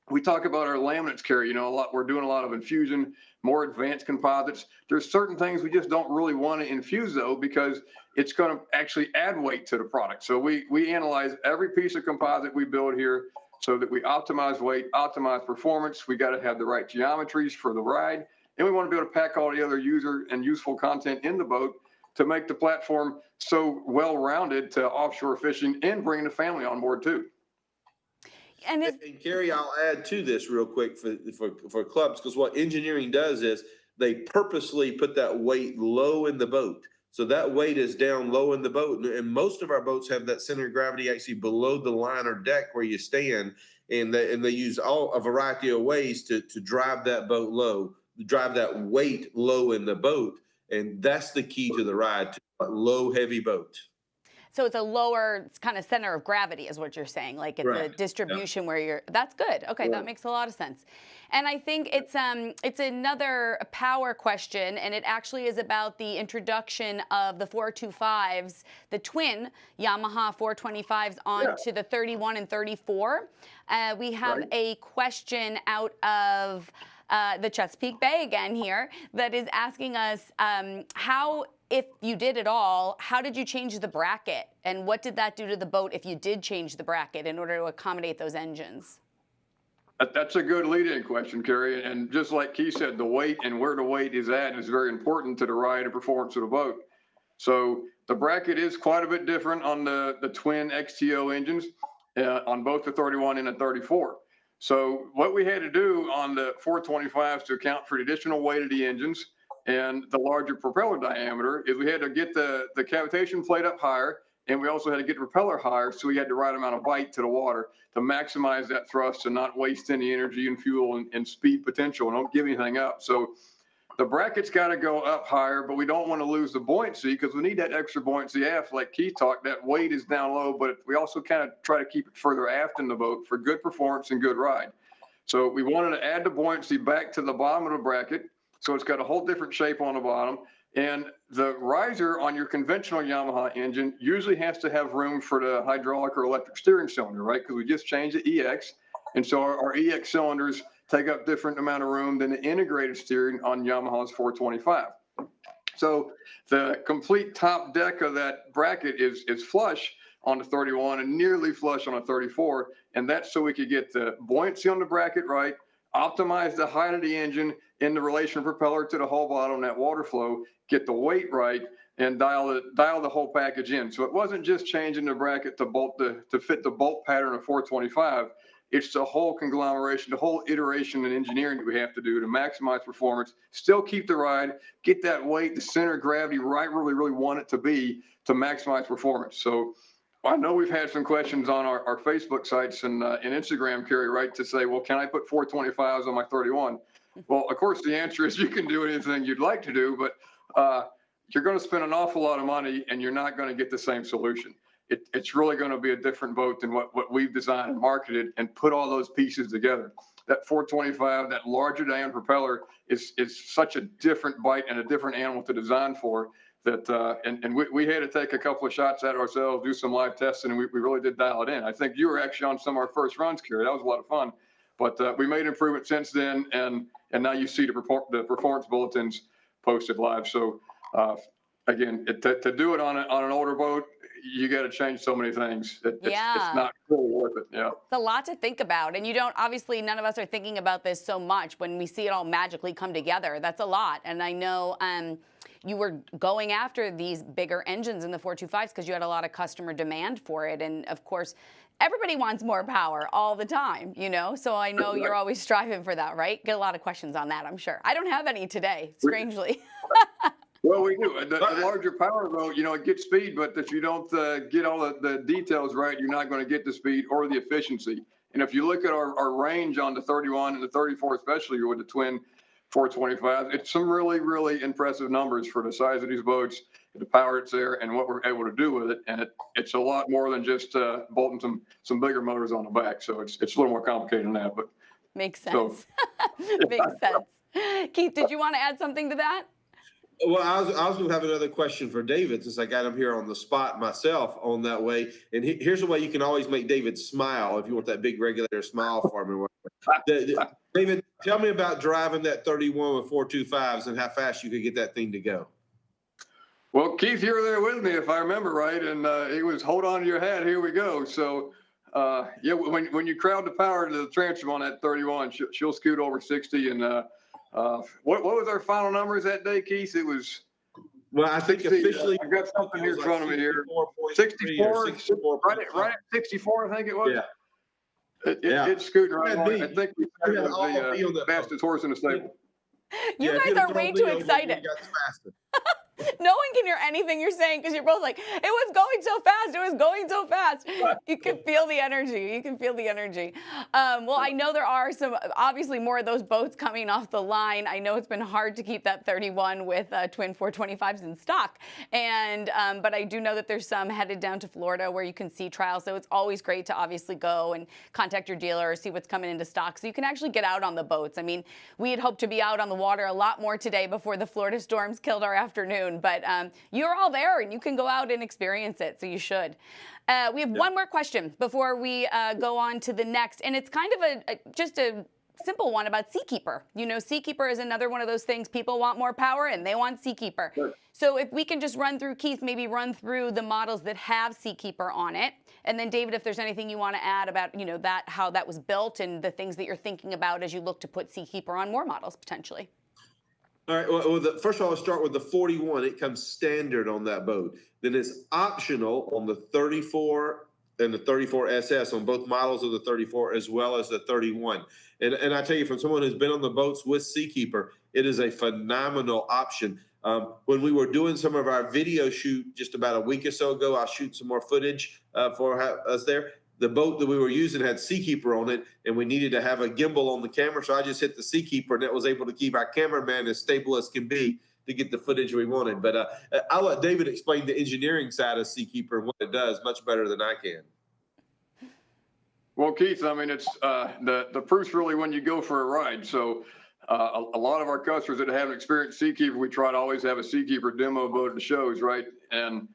We talk about our laminates, Carrie, you know, we're doing a lot of infusion, more advanced composites. There's certain things we just don't really want to infuse, though, because it's going to actually add weight to the product. So we analyze every piece of composite we build here so that we optimize weight, optimize performance. We got to have the right geometries for the ride. And we want to be able to pack all the other user and useful content in the boat to make the platform so well-rounded to offshore fishing and bringing the family on board, too. And Carrie, I'll add to this real quick for Clubs, because what engineering does is they purposely put that weight low in the boat. So that weight is down low in the boat. And most of our boats have that center of gravity actually below the line or deck where you stand. And they use a variety of ways to drive that boat low, drive that weight low in the boat. And that's the key to the ride, to a low, heavy boat. So it's a lower kind of center of gravity is what you're saying. Like it's a distribution where you're, that's good. Okay, that makes a lot of sense. And I think it's another power question, and it actually is about the introduction of the 425s, the twin Yamaha 425s onto the 31 and 34. We have a question out of the Chesapeake Bay again here that is asking us how, if you did at all, how did you change the bracket, and what did that do to the boat if you did change the bracket in order to accommodate those engines? That's a good lead-in question, Carrie. And just like Keith said, the weight and where the weight is at is very important to the ride and performance of the boat. So the bracket is quite a bit different on the twin XTO engines on both the 31 and the 34. So what we had to do on the 425s to account for the additional weight of the engines and the larger propeller diameter is we had to get the cavitation plate up higher, and we also had to get the propeller higher, so we had the right amount of bite to the water to maximize that thrust and not waste any energy and fuel and speed potential and don't give anything up. So the bracket's got to go up higher, but we don't want to lose the buoyancy because we need that extra buoyancy aft. Like Keith talked, that weight is down low, but we also kind of try to keep it further aft in the boat for good performance and good ride. So we wanted to add the buoyancy back to the bottom of the bracket. So it's got a whole different shape on the bottom. And the riser on your conventional Yamaha engine usually has to have room for the hydraulic or electric steering cylinder, right? Because we just changed the EX. And so our EX cylinders take up different amount of room than the integrated steering on Yamaha's 425. So the complete top deck of that bracket is flush on the 31 and nearly flush on a 34. And that's so we could get the buoyancy on the bracket right, optimize the height of the engine in the relation of propeller to the hull bottom, that water flow, get the weight right, and dial the whole package in. So it wasn't just changing the bracket to fit the bolt pattern of 425. It's the whole conglomeration, the whole iteration and engineering that we have to do to maximize performance, still keep the ride, get that weight, the center of gravity right where we really want it to be to maximize performance. So I know we've had some questions on our Facebook sites and Instagram, Carrie, right, to say, well, can I put 425s on my 31? Well, of course, the answer is you can do anything you'd like to do, but you're going to spend an awful lot of money and you're not going to get the same solution. It's really going to be a different boat than what we've designed and marketed and put all those pieces together. That 425, that larger diameter propeller is such a different bite and a different animal to design for that. And we had to take a couple of shots at ourselves, do some live testing, and we really did dial it in. I think you were actually on some of our first runs, Kerry. That was a lot of fun. But we made improvement since then, and now you see the performance bulletins posted live. So again, to do it on an older boat, you got to change so many things. It's not really worth it. Yeah. It's a lot to think about. And you don't, obviously, none of us are thinking about this so much when we see it all magically come together. That's a lot. And I know you were going after these bigger engines in the 425s because you had a lot of customer demand for it. And of course, everybody wants more power all the time, you know? So I know you're always striving for that, right? Get a lot of questions on that, I'm sure. I don't have any today, strangely. Well, we do. The larger power, though, it gets speed, but if you don't get all the details right, you're not going to get the speed or the efficiency. And if you look at our range on the 31 and the 34, especially with the twin 425, it's some really, really impressive numbers for the size of these boats, the power it's there, and what we're able to do with it. And it's a lot more than just bolting some bigger motors on the back. So it's a little more complicated than that. But makes sense. Makes sense. Keith, did you want to add something to that? Well, I was going to have another question for David since I got him here on the spot myself on that way. And here's a way you can always make David smile if you want that big regulator smile for me. David, tell me about driving that 31 with 425s and how fast you could get that thing to go. Well, Keith, you were there with me, if I remember right, and it was hold on to your hat, here we go. So, yeah, when you crowd the power to the transom on that 31, she'll scoot over 60 and what was our final numbers that day, Keith? It was. Well, I think 60, officially, I've got something here in front of me here. 64, right at 64, I think it was. Yeah. It's scooting right along. I think we started the fastest horse in the stable. You guys are way too excited. No one can hear anything you're saying because you're both like, it was going so fast. It was going so fast. You can feel the energy. You can feel the energy. Well, I know there are obviously more of those boats coming off the line. I know it's been hard to keep that 31 with twin 425s in stock. But I do know that there's some headed down to Florida where you can see trials. So it's always great to obviously go and contact your dealer or see what's coming into stock so you can actually get out on the boats. I mean, we had hoped to be out on the water a lot more today before the Florida storms killed our afternoon. But you're all there and you can go out and experience it. So you should. We have one more question before we go on to the next. And it's kind of just a simple one about Seakeeper. You know, Seakeeper is another one of those things. People want more power and they want Seakeeper. Sure. So if we can just run through, Keith, maybe run through the models that have Seakeeper on it. And then David, if there's anything you want to add about, you know, that how that was built and the things that you're thinking about as you look to put Seakeeper on more models potentially. All right. Well, first of all, I'll start with the 41. It comes standard on that boat. Then it's optional on the 34 and the 34 SS on both models of the 34 as well as the 31. And I tell you, from someone who's been on the boats with Seakeeper, it is a phenomenal option. When we were doing some of our video shoot just about a week or so ago, I'll shoot some more footage for us there. The boat that we were using had Seakeeper on it, and we needed to have a gimbal on the camera. So I just hit the Seakeeper, and that was able to keep our cameraman as stable as can be to get the footage we wanted. But I'll let David explain the engineering side of Seakeeper and what it does much better than I can. Well, Keith, I mean, it's the proof's really when you go for a ride. So a lot of our customers that haven't experienced Seakeeper, we try to always have a Seakeeper demo boat at the shows, right? And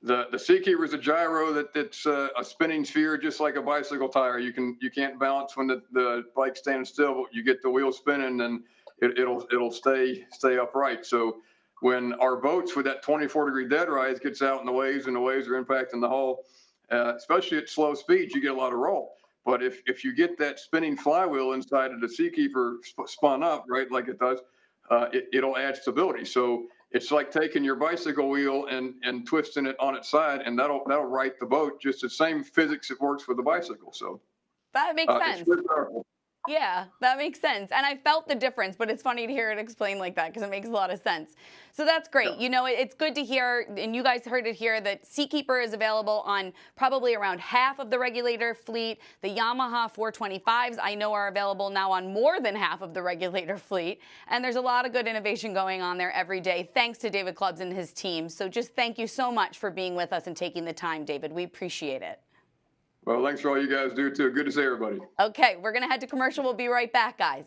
the Seakeeper is a gyro that's a spinning sphere, just like a bicycle tire. You can't balance when the bike's standing still, but you get the wheel spinning and it'll stay upright. So when our boats with that 24-degree dead rise gets out in the waves and the waves are impacting the hull, especially at slow speeds, you get a lot of roll. But if you get that spinning flywheel inside of the Seakeeper spun up, right, like it does, it'll add stability. So it's like taking your bicycle wheel and twisting it on its side, and that'll right the boat. Just the same physics it works for the bicycle. So that makes sense. It's really powerful. Yeah, that makes sense. And I felt the difference, but it's funny to hear it explained like that because it makes a lot of sense. So that's great. Yeah. You know, it's good to hear, and you guys heard it here, that Seakeeper is available on probably around half of the Regulator fleet. The Yamaha 425s I know are available now on more than half of the Regulator fleet. And there's a lot of good innovation going on there every day, thanks to David Clubbs and his team. So just thank you so much for being with us and taking the time, David. We appreciate it. Well, thanks for all you guys do, too. Good to see everybody. Okay, we're going to head to commercial. We'll be right back, guys.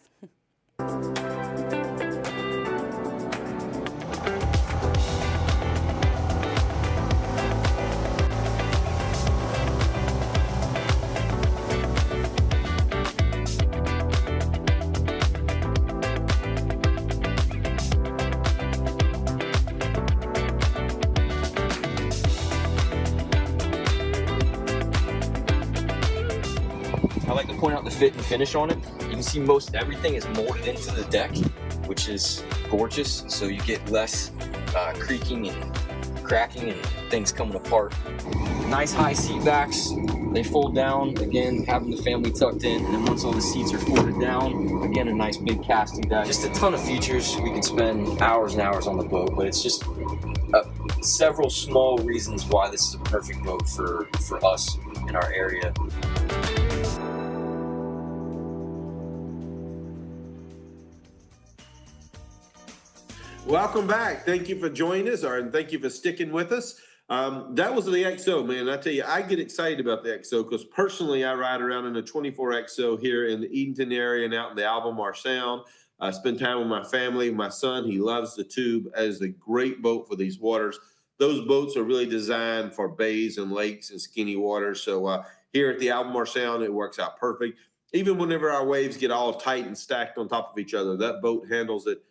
I like to point out the fit and finish on it. You can see most everything is molded into the deck, which is gorgeous. So you get less creaking and cracking and things coming apart. Nice high seat backs. They fold down, again, having the family tucked in. And then once all the seats are folded down, again, a nice big casting deck. Just a ton of features. We could spend hours and hours on the boat, but it's just several small reasons why this is a perfect boat for us in our area. Welcome back. Thank you for joining us, and thank you for sticking with us. That was the XO, man. I tell you, I get excited about the XO because personally, I ride around in a 24 XO here in the Edenton area and out in the Albemarle Sound. I spend time with my family. My son, he loves the tube. It is a great boat for these waters. Those boats are really designed for bays and lakes and skinny waters. So here at the Albemarle Sound, it works out perfect. Even whenever our waves get all tight and stacked on top of each other, that boat handles it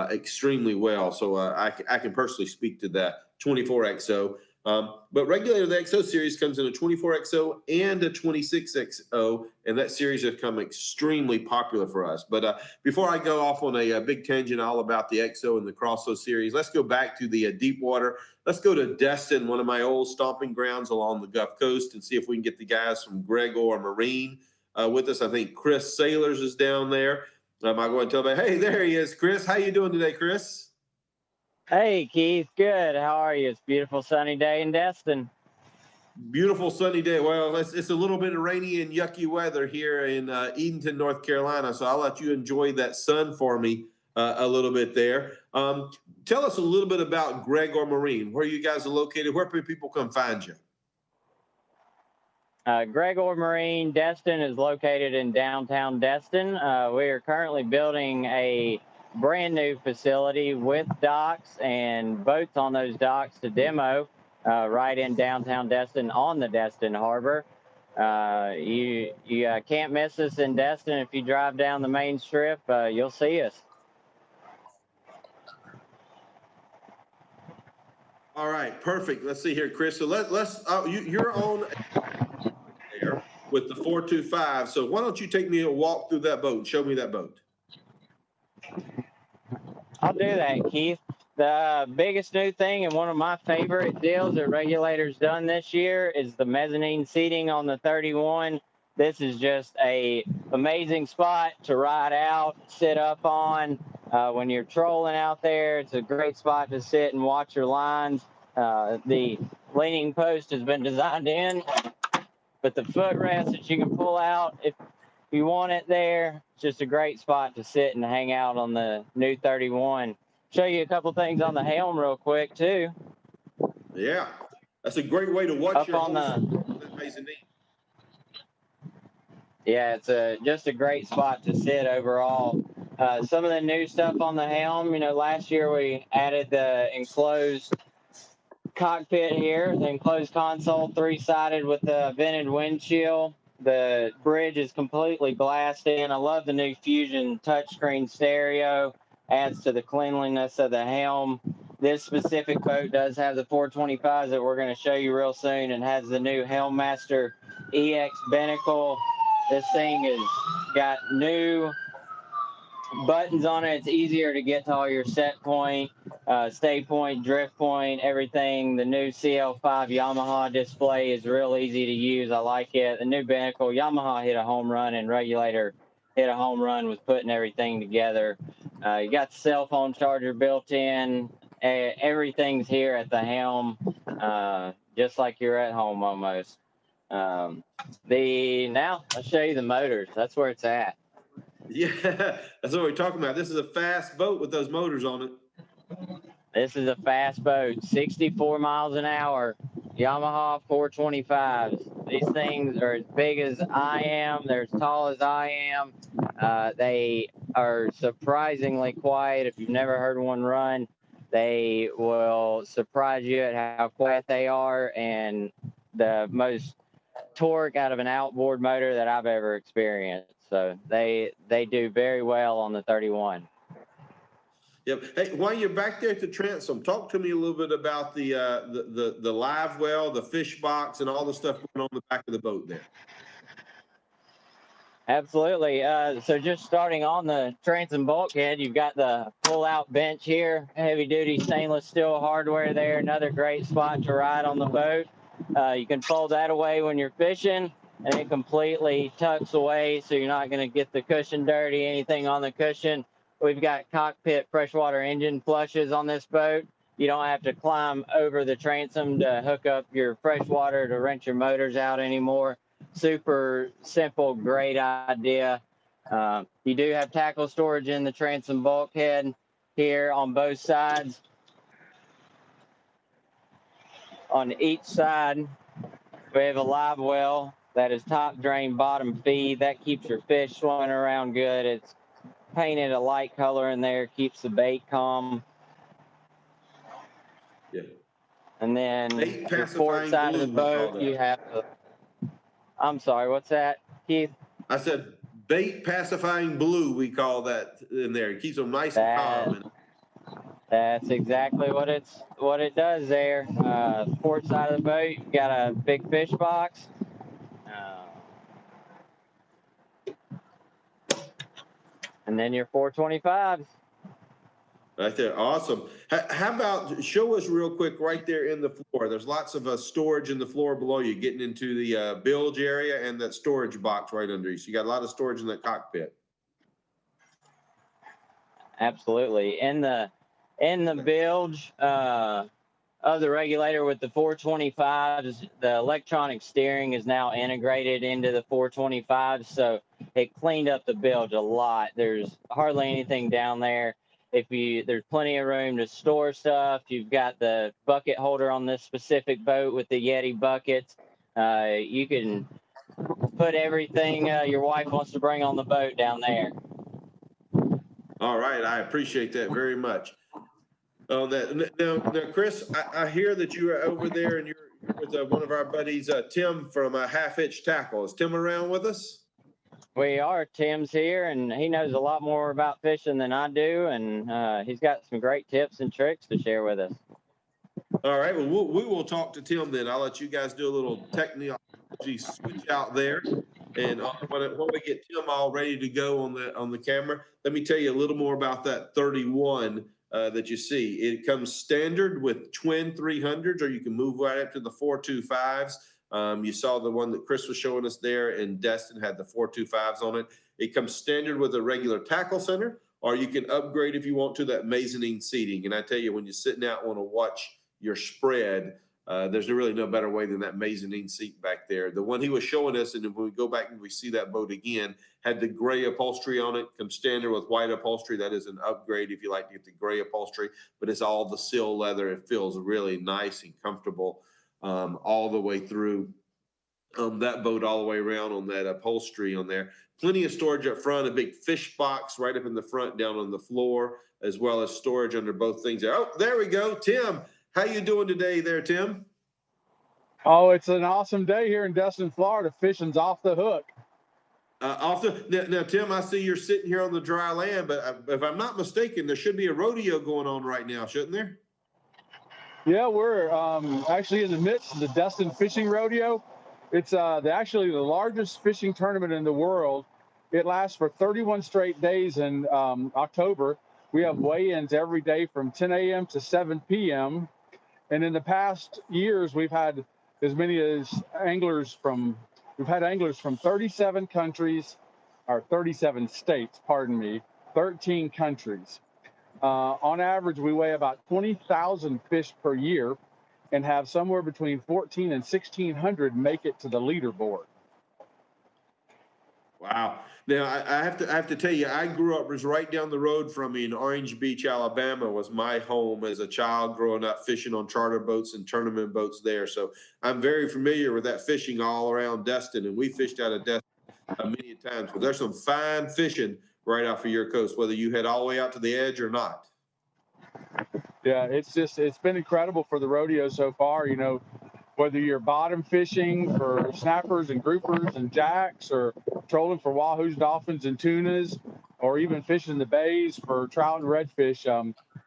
extremely well. So I can personally speak to that 24 XO. But Regulator, the XO series comes in a 24 XO and a 26 XO, and that series has come extremely popular for us. But before I go off on a big tangent all about the XO and the Crosso series, let's go back to the deep water. Let's go to Destin, one of my old stomping grounds along the Gulf Coast, and see if we can get the guys from Gregor Marine with us. I think Chris Sailors is down there. I go and tell them, hey, there he is, Chris. How you doing today, Chris? Hey, Keith. Good. How are you? It's a beautiful sunny day in Destin. Beautiful sunny day. Well, it's a little bit of rainy and yucky weather here in Edenton, North Carolina. So I'll let you enjoy that sun for me a little bit there. Tell us a little bit about Gregor Marine, where you guys are located, where can people come find you? Gregor Marine Destin is located in downtown Destin. We are currently building a brand new facility with docks and boats on those docks to demo right in downtown Destin on the Destin Harbor. You can't miss us in Destin. If you drive down the main strip, you'll see us. All right, perfect. Let's see here, Chris. So you're on there with the 425. So why don't you take me a walk through that boat and show me that boat? I'll do that, Keith. The biggest new thing and one of my favorite deals that Regulator's done this year is the mezzanine seating on the 31. This is just a amazing spot to ride out, sit up on. When you're trolling out there, it's a great spot to sit and watch your lines. The leaning post has been designed in, but the footrest that you can pull out if you want it there, it's just a great spot to sit and hang out on the new 31. Show you a couple things on the helm real quick too. Yeah, that's a great way to watch Up your on whole mezzanine. Yeah, it's just a great spot to sit overall. Some of the new stuff on the helm, last year we added the enclosed cockpit here, the enclosed console, 3-sided with the vented windshield. The bridge is completely glassed in. I love the new Fusion touchscreen stereo. Adds to the cleanliness of the helm. This specific boat does have the 425s that we're going to show you real soon, and has the new Helmmaster EX binnacle. This thing has got new buttons on it. It's easier to get to all your set point, stay point, drift point, everything. The new CL5 Yamaha display is real easy to use. I like it. The new binnacle, Yamaha hit a home run, and Regulator hit a home run with putting everything together. You got the cell phone charger built in. Everything's here at the helm, just like you're at home almost. Now I'll show you the motors. That's where it's at. Yeah, that's what we're talking about. This is a fast boat with those motors on it. This is a fast boat, 64 miles an hour, Yamaha 425s. These things are as big as I am. They're as tall as I am. They are surprisingly quiet. If you've never heard one run, they will surprise you at how quiet they are, and the most torque out of an outboard motor that I've ever experienced. So they do very well on the 31. Yep. Hey, while you're back there at the transom, talk to me a little bit about the live well, the fish box, and all the stuff going on the back of the boat there. Absolutely. So just starting on the transom bulkhead, you've got the pull-out bench here, heavy-duty stainless steel hardware there. Another great spot to ride on the boat. You can fold that away when you're fishing, and it completely tucks away, so you're not going to get the cushion dirty, anything on the cushion. We've got cockpit freshwater engine flushes on this boat. You don't have to climb over the transom to hook up your freshwater to rinse your motors out anymore. Super simple, great idea. You do have tackle storage in the transom bulkhead here on both sides. On each side, we have a live well that is top drain, bottom feed. That keeps your fish swimming around good. It's painted a light color in there, keeps the bait calm. Yeah. And then Bait your port pacifying side of the blue, we call boat, that. you have I'm sorry, what's that, Keith? I said bait pacifying blue, we call that in there. It keeps them nice and calm. That's exactly what it does there. Port side of the boat, you got a big fish box. And then your 425s. Right there, awesome. How about show us real quick right there in the floor? There's lots of storage in the floor below you, getting into the bilge area and that storage box right under you. So you got a lot of storage in that cockpit. Absolutely. In in the bilge of the regulator with the 425s, the electronic steering is now integrated into the 425s, so it cleaned up the bilge a lot. There's hardly anything down there. There's plenty of room to store stuff. You've got the bucket holder on this specific boat with the Yeti buckets. You can put everything your wife wants to bring on the boat down there. All right, I appreciate that very much. Oh, now, Chris, I hear that you are over there and you're with one of our buddies, Tim from Half Hitch Tackle. Is Tim around with us? We are. Tim's here, and he knows a lot more about fishing than I do, and he's got some great tips and tricks to share with us. All right, well, we will talk to Tim then. I'll let you guys do a little technology switch out there. And when we get Tim all ready to go on the camera, let me tell you a little more about that 31 that you see. It comes standard with twin 300s, or you can move right up to the 425s. You saw the one that Chris was showing us there, and Destin had the 425s on it. It comes standard with a regular tackle center, or you can upgrade if you want to that mezzanine seating. And I tell you, when you're sitting out want to watch your spread, there's really no better way than that mezzanine seat back there. The one he was showing us, and when we go back and we see that boat again, had the gray upholstery on it, comes standard with white upholstery. That is an upgrade if you like to get the gray upholstery, but it's all the seal leather. It feels really nice and comfortable all the way through that boat, all the way around on that upholstery on there. Plenty of storage up front, a big fish box right up in the front down on the floor, as well as storage under both things there. Oh, there we go. Tim, how you doing today there, Tim? Oh, it's an awesome day here in Destin, Florida. Fishing's off the hook. Now, Tim, I see you're sitting here on the dry land, but if I'm not mistaken, there should be a rodeo going on right now, shouldn't there? Yeah, we're actually in the midst of the Destin Fishing Rodeo. It's actually the largest fishing tournament in the world. It lasts for 31 straight days in October. We have weigh-ins every day from 10 a.m. to 7 p.m. And in the past years, we've had as many as anglers from 37 countries, or 37 states, pardon me, 13 countries. On average, we weigh about 20,000 fish per year and have somewhere between 1,400 and 1,600 make it to the leaderboard. Wow. Now, I have to tell you, I grew up was right down the road from me in Orange Beach, Alabama, was my home as a child growing up fishing on charter boats and tournament boats there. So I'm very familiar with that fishing all around Destin, and we fished out of Destin many times. But there's some fine fishing right off of your coast, whether you head all the way out to the edge or not. Yeah, it's been incredible for the rodeo so far. You know, whether you're bottom fishing for snappers and groupers and jacks, or trolling for wahoos, dolphins, and tunas, or even fishing the bays for trout and redfish.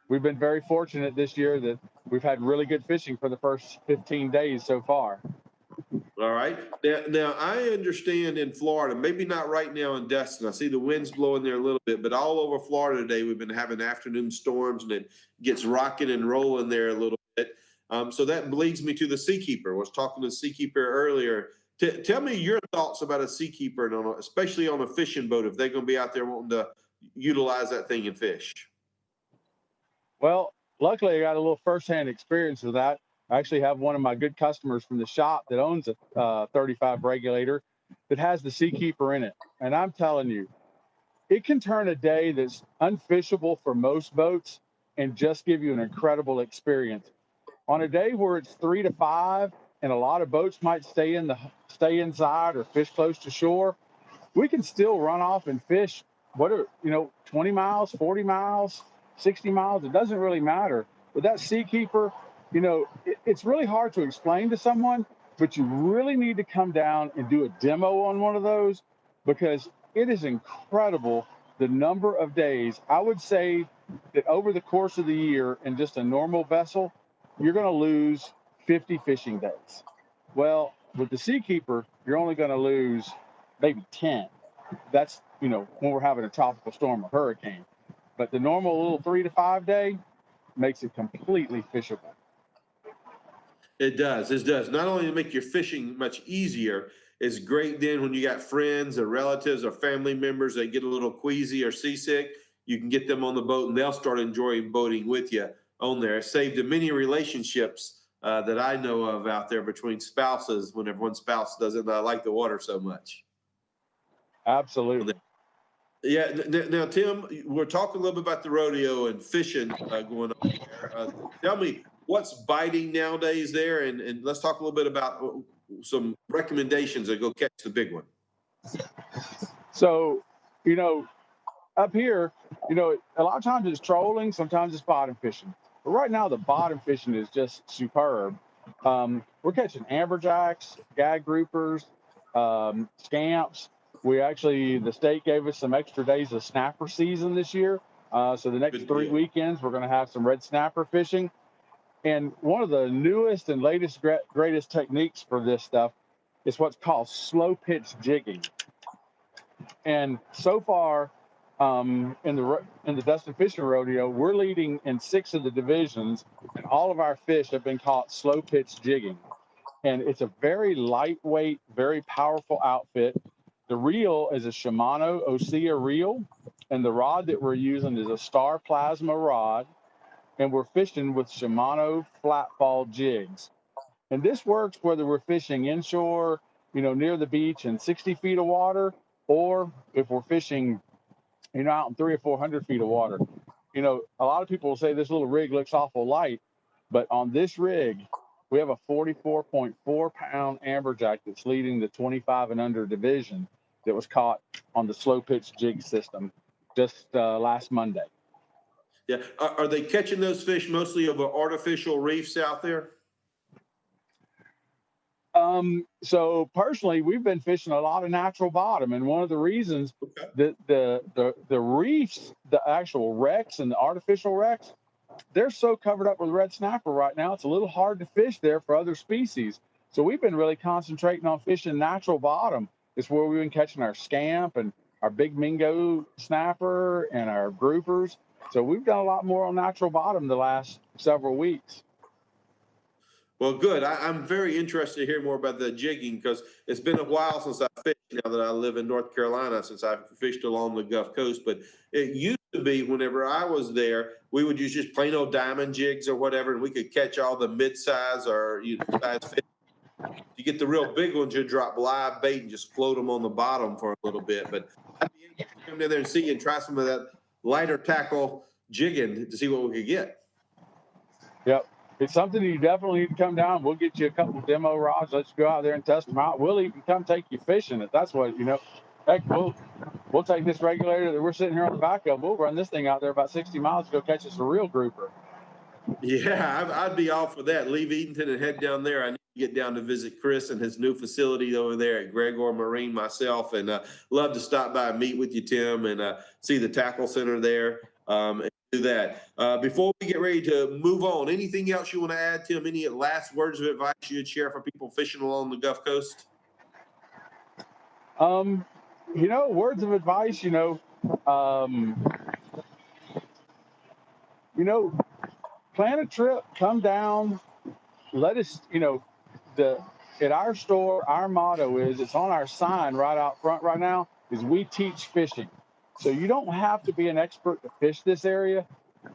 We've been very fortunate this year that we've had really good fishing for the first 15 days so far. All right. Now I understand in Florida, maybe not right now in Destin. I see the winds blowing there a little bit, but all over Florida today, we've been having afternoon storms, and it gets rocking and rolling there a little bit. So that leads me to the Seakeeper. I was talking to the Seakeeper earlier. Tell me your thoughts about a Seakeeper, and especially on a fishing boat, if they're going to be out there wanting to utilize that thing and fish. Well, luckily I got a little firsthand experience with that. I actually have one of my good customers from the shop that owns a 35 Regulator that has the Seakeeper in it. And I'm telling you, it can turn a day that's unfishable for most boats and just give you an incredible experience. On a day where it's 3 to 5 and a lot of boats might stay inside or fish close to shore, we can still run off and fish 20 miles, 40 miles, 60 miles. It doesn't really matter. With that Seakeeper, it's really hard to explain to someone, but you really need to come down and do a demo on one of those, because it is incredible the number of days. I would say that over the course of the year in just a normal vessel, you're going to lose 50 fishing days. Well, with the Seakeeper, you're only going to lose maybe 10. That's, when we're having a tropical storm or hurricane. But the normal little 3 to 5 day makes it completely fishable. It does. It does. Not only to make your fishing much easier, it's great then when you got friends or relatives or family members that get a little queasy or seasick. you can get them on the boat and they'll start enjoying boating with you on there. It saved many relationships that I know of out there between spouses whenever one spouse doesn't like the water so much. Absolutely. Yeah. Now, Tim, we're talking a little bit about the rodeo and fishing going on there. Tell me what's biting nowadays there, and let's talk a little bit about some recommendations to go catch the big one. So, you know, up here, you know, a lot of times it's trolling, sometimes it's bottom fishing. But right now, the bottom fishing is just superb. We're catching amberjacks, gag groupers, scamps. The state gave us some extra days of snapper season this year. So the next 3 weekends, we're going to have some red snapper fishing. And one of the newest and latest, greatest techniques for this stuff is what's called slow pitch jigging. And so far, in the Dustin Fishing Rodeo, we're leading in 6 of the divisions, and all of our fish have been caught slow pitch jigging. And it's a very lightweight, very powerful outfit. The reel is a Shimano Osea reel, and the rod that we're using is a Star Plasma rod, and we're fishing with Shimano flatfall jigs. And this works whether we're fishing inshore, you know, near the beach in 60 feet of water, or if we're fishing, you know, out in 300 or 400 feet of water. You know, a lot of people will say this little rig looks awful light, but on this rig, we have a 44.4 pound amberjack that's leading the 25 and under division that was caught on the slow pitch jig system just last Monday. Yeah. Are they catching those fish mostly over artificial reefs out there? So personally, we've been fishing a lot of natural bottom, and one of the reasons that the reefs, the actual wrecks and the artificial wrecks, they're so covered up with red snapper right now, it's a little hard to fish there for other species. So we've been really concentrating on fishing natural bottom. It's where we've been catching our scamp and our big mingo snapper and our groupers. So we've done a lot more on natural bottom the last several weeks. Well, good. I'm very interested to hear more about the jigging because it's been a while since I fished now that I live in North Carolina, since I've fished along the Gulf Coast. But it used to be whenever I was there, we would use just plain old diamond jigs or whatever, and we could catch all the mid-size or size fish. You get the real big ones, you drop live bait and just float them on the bottom for a little bit. But I'd be interested to come down there and see you and try some of that lighter tackle jigging to see what we could get. Yep. It's something you definitely need to come down. We'll get you a couple of demo rods. Let's go out there and test them out. We'll even come take you fishing if that's what, you know. Heck, we'll take this regulator that we're sitting here on the back of. We'll run this thing out there about 60 miles to go catch us a real grouper. Yeah, I'd be all for that. Leave Edenton and head down there. I need to get down to visit Chris and his new facility over there at Gregor Marine myself, and love to stop by and meet with you, Tim, and see the tackle center there. And do that. Before we get ready to move on, anything else you want to add, Tim? Any last words of advice you'd share for people fishing along the Gulf Coast? You know, words of advice, you know, plan a trip, come down, let us, you know, at our store, our motto is, it's on our sign right out front right now, is we teach fishing. So you don't have to be an expert to fish this area.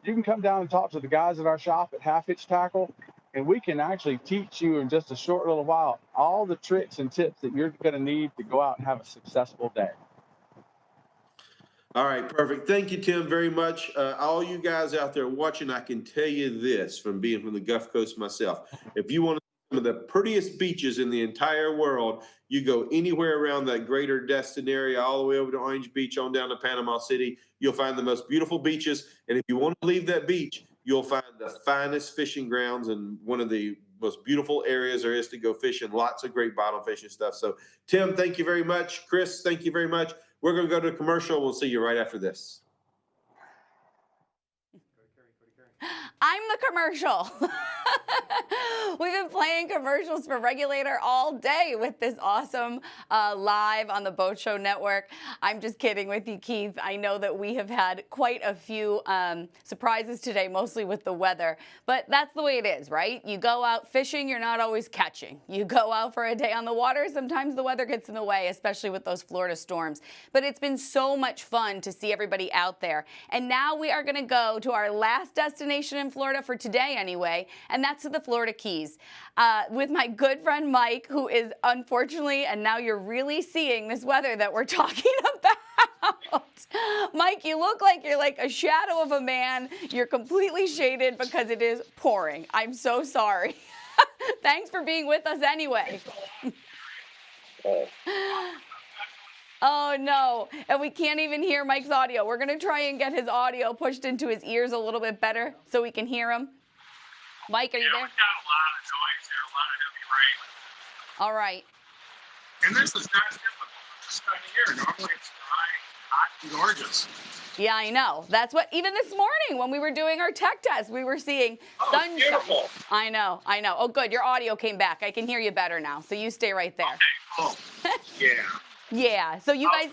You can come down and talk to the guys at our shop at Half Hitch Tackle, and we can actually teach you in just a short little while all the tricks and tips that you're going to need to go out and have a successful day. All right, perfect. Thank you, Tim, very much. All you guys out there watching, I can tell you this from being from the Gulf Coast myself. If you want to see some of the prettiest beaches in the entire world, you go anywhere around that greater Destin area, all the way over to Orange Beach, on down to Panama City, you'll find the most beautiful beaches. And if you want to leave that beach, you'll find the finest fishing grounds and one of the most beautiful areas there is to go fishing. Lots of great bottom fishing stuff. So, Tim, thank you very much. Chris, thank you very much. We're going to go to a commercial. We'll see you right after this. I'm the commercial. We've been playing commercials for Regulator all day with this awesome live on the Boat Show Network. I'm just kidding with you, Keith. I know that we have had quite a few surprises today, mostly with the weather. But that's the way it is, right? You go out fishing, you're not always catching. You go out for a day on the water, sometimes the weather gets in the way, especially with those Florida storms. But it's been so much fun to see everybody out there. And now we are going to go to our last destination in Florida for today anyway, and that's to the Florida Keys with my good friend Mike, who is unfortunately, and now you're really seeing this weather that we're talking about. Mike, you look like you're like a shadow of a man. You're completely shaded because it is pouring. I'm so sorry. Thanks for being with us anyway. Oh no, and we can't even hear Mike's audio. We're gonna try and get his audio pushed into his ears a little bit better so we can hear him. Mike, are you there? We've got a lot of noise here, a lot of heavy rain. All right. And this is not typical for this time of year. Normally it's dry, hot, and gorgeous. Yeah, I know. That's what, even this morning when we were doing our tech test, we were seeing sunshine. Beautiful. I know. Oh, good. Your audio came back. I can hear you better now. So you stay right there. Okay, cool. Yeah. Yeah, so you guys,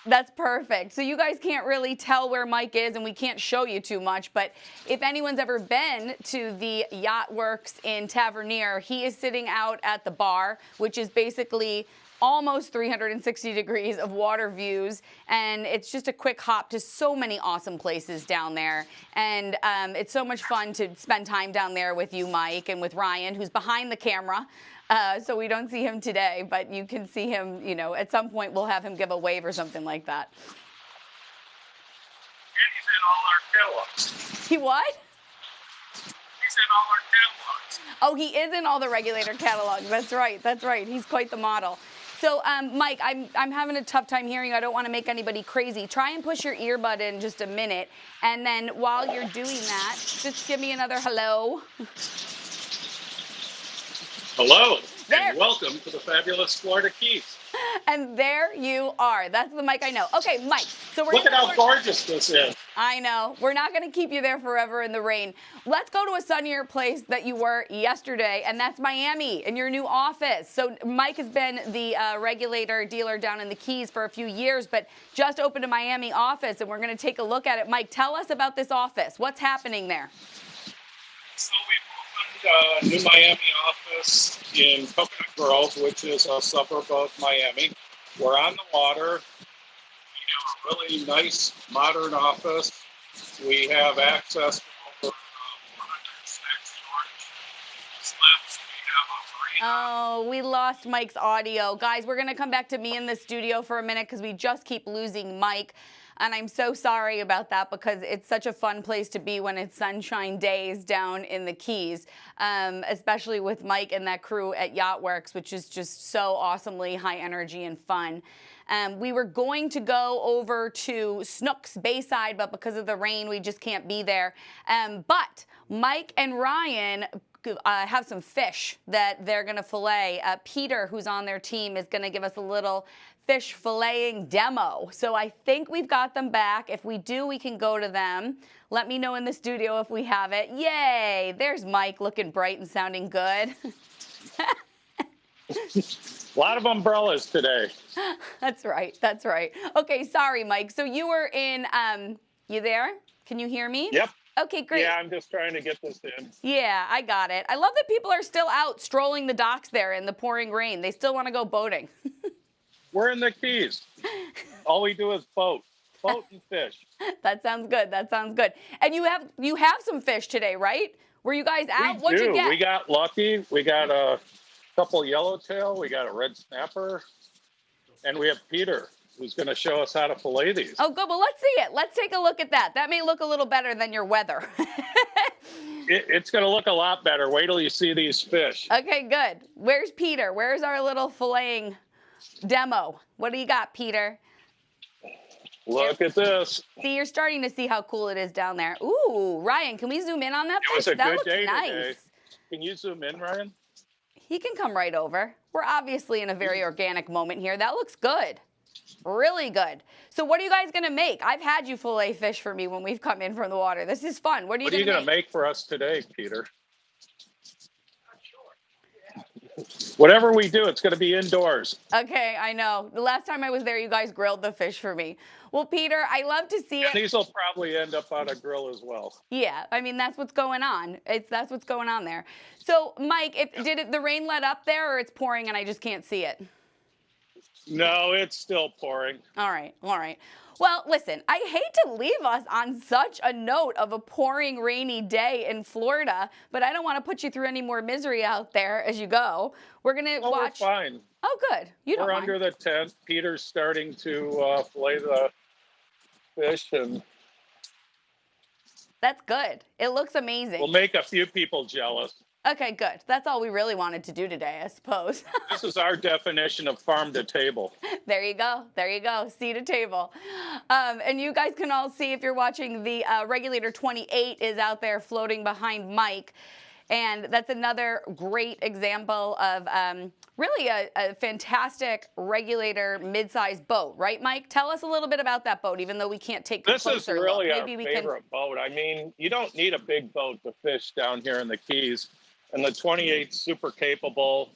that's perfect. So you guys can't really tell where Mike is, and we can't show you too much, but if anyone's ever been to the Yacht Works in Tavernier, he is sitting out at the bar, which is basically almost 360 degrees of water views, and it's just a quick hop to so many awesome places down there. And it's so much fun to spend time down there with you, Mike, and with Ryan, who's behind the camera. So we don't see him today, but you can see him, you know, at some point we'll have him give a wave or something like that. And he's in all our catalogs. He what? He's in all our catalogs. Oh, he is in all the Regulator catalogs. That's right. That's right. He's quite the model. So, Mike, I'm having a tough time hearing you. I don't want to make anybody crazy. Try and push your earbud in just a minute. And then while you're doing that, just give me another hello. Hello, there. and welcome to the fabulous Florida Keys. And there you are. That's the Mike I know. Okay, Mike. So we're Look at how gorgeous this is. I know. We're not going to keep you there forever in the rain. Let's go to a sunnier place that you were yesterday, and that's Miami in your new office. So Mike has been the Regulator dealer down in the Keys for a few years, but just opened a Miami office, and we're going to take a look at it. Mike, tell us about this office. What's happening there? So we've opened a new Miami office in Coconut Grove, which is a suburb of Miami. We're on the water. We have a really nice, modern office. We have access to over 106 storage slips. We have a marina. Oh, we lost Mike's audio. Guys, we're going to come back to me in the studio for a minute because we just keep losing Mike. And I'm so sorry about that because it's such a fun place to be when it's sunshine days down in the Keys, especially with Mike and that crew at Yacht Works, which is just so awesomely high energy and fun. We were going to go over to Snooks Bayside, but because of the rain, we just can't be there. But Mike and Ryan have some fish that they're going to fillet. Peter, who's on their team, is going to give us a little fish filleting demo. So I think we've got them back. If we do, we can go to them. Let me know in the studio if we have it. Yay! There's Mike looking bright and sounding good. A lot of umbrellas today. That's right. That's right. Okay, sorry, Mike. So you were in, you there? Can you hear me? Yep. Okay, great. Yeah, I'm just trying to get this in. Yeah, I got it. I love that people are still out strolling the docks there in the pouring rain. They still want to go boating. We're in the Keys. All we do is boat and fish. That sounds good. That sounds good. And you have some fish today, right? Were you guys out? What'd you get? We got lucky. We got a couple yellowtail. We got a red snapper. And we have Peter, who's going to show us how to fillet these. Oh, good. Well, let's see it. Let's take a look at that. That may look a little better than your weather. It's going to look a lot better. Wait till you see these fish. Okay, good. Where's Peter? Where's our little filleting demo? What do you got, Peter? Look at this. See, you're starting to see how cool it is down there. Ooh, Ryan, can we zoom in on that? It was a that good looks day nice. today. Can you zoom in, Ryan? He can come right over. We're obviously in a very organic moment here. That looks good. Really good. So what are you guys going to make? I've had you fillet fish for me when we've come in from the water. This is fun. What are you going to make for us today, Peter? Whatever we do, it's going to be indoors. Okay, I know. The last time I was there, you guys grilled the fish for me. Well, Peter, I love to see it. These will probably end up on a grill as well. Yeah, I mean, that's what's going on. That's what's going on there. So, Mike, did the rain let up there, or it's pouring and I just can't see it? No, it's still pouring. All right, all right. Well, listen, I hate to leave us on such a note of a pouring, rainy day in Florida, but I don't want to put you through any more misery out there as you go. We're going to watch. We're fine. Oh, good. We're under the tent. Peter's starting to fillet the fish, and that's good. It looks amazing. We'll make a few people jealous. Okay, good. That's all we really wanted to do today, I suppose. This is our definition of farm to table. There you go. There you go. Sea to table. And you guys can all see, if you're watching, the Regulator 28 is out there floating behind Mike. And that's another great example of really a fantastic Regulator mid-sized boat, right, Mike? Tell us a little bit about that boat, even though we can't take a closer look. This is really our Maybe favorite boat. I mean, you don't need a big boat to fish down here in the Keys. And the 28's super capable.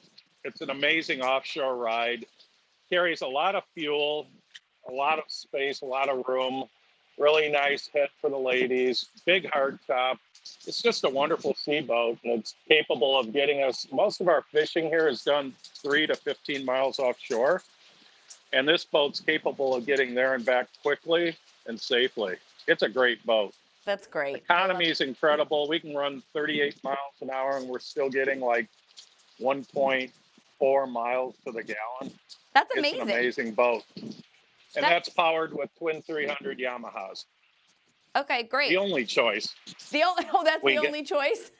It's an amazing offshore ride. Carries a lot of fuel, a lot of space, a lot of room. Really nice head for the ladies. Big hard top. It's just a wonderful sea boat, and it's capable of getting us. Most of our fishing here is done 3 to 15 miles offshore, and this boat's capable of getting there and back quickly and safely. It's a great boat. That's great. Economy is incredible. We can run 38 miles an hour, and we're still getting like 1.4 miles to the gallon. That's amazing. It's an amazing boat, and that's powered with twin 300 Yamahas. Okay, great. The only choice. That's the only choice?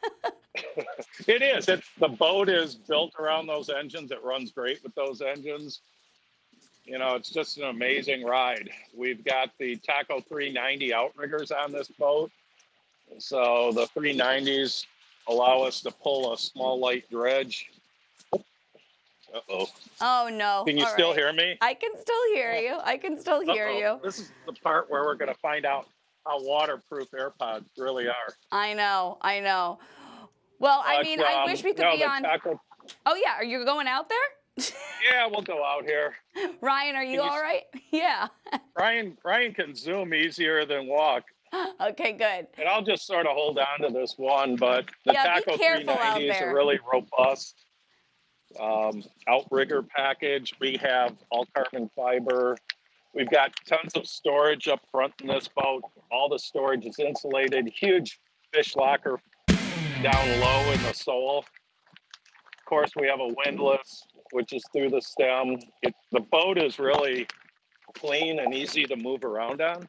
It is. The boat is built around those engines. It runs great with those engines. You know, it's just an amazing ride. We've got the Taco 390 outriggers on this boat. So the 390s allow us to pull a small light dredge. Uh-oh. Oh, no. Can you still hear me? I can still hear you. I can still hear you. This is the part where we're going to find out how waterproof AirPods really are. I know. I know. Well, I mean, I wish we could be on. Oh, yeah. Are you going out there? Yeah, we'll go out here. Ryan, are you all right? Yeah. Ryan can zoom easier than walk. Okay, good. And I'll just sort of hold on to this one, but the Taco 390s are really robust. Outrigger package. We have all carbon fiber. We've got tons of storage up front in this boat. All the storage is insulated. Huge fish locker down low in the sole. Of course, we have a windlass, which is through the stem. The boat is really clean and easy to move around on.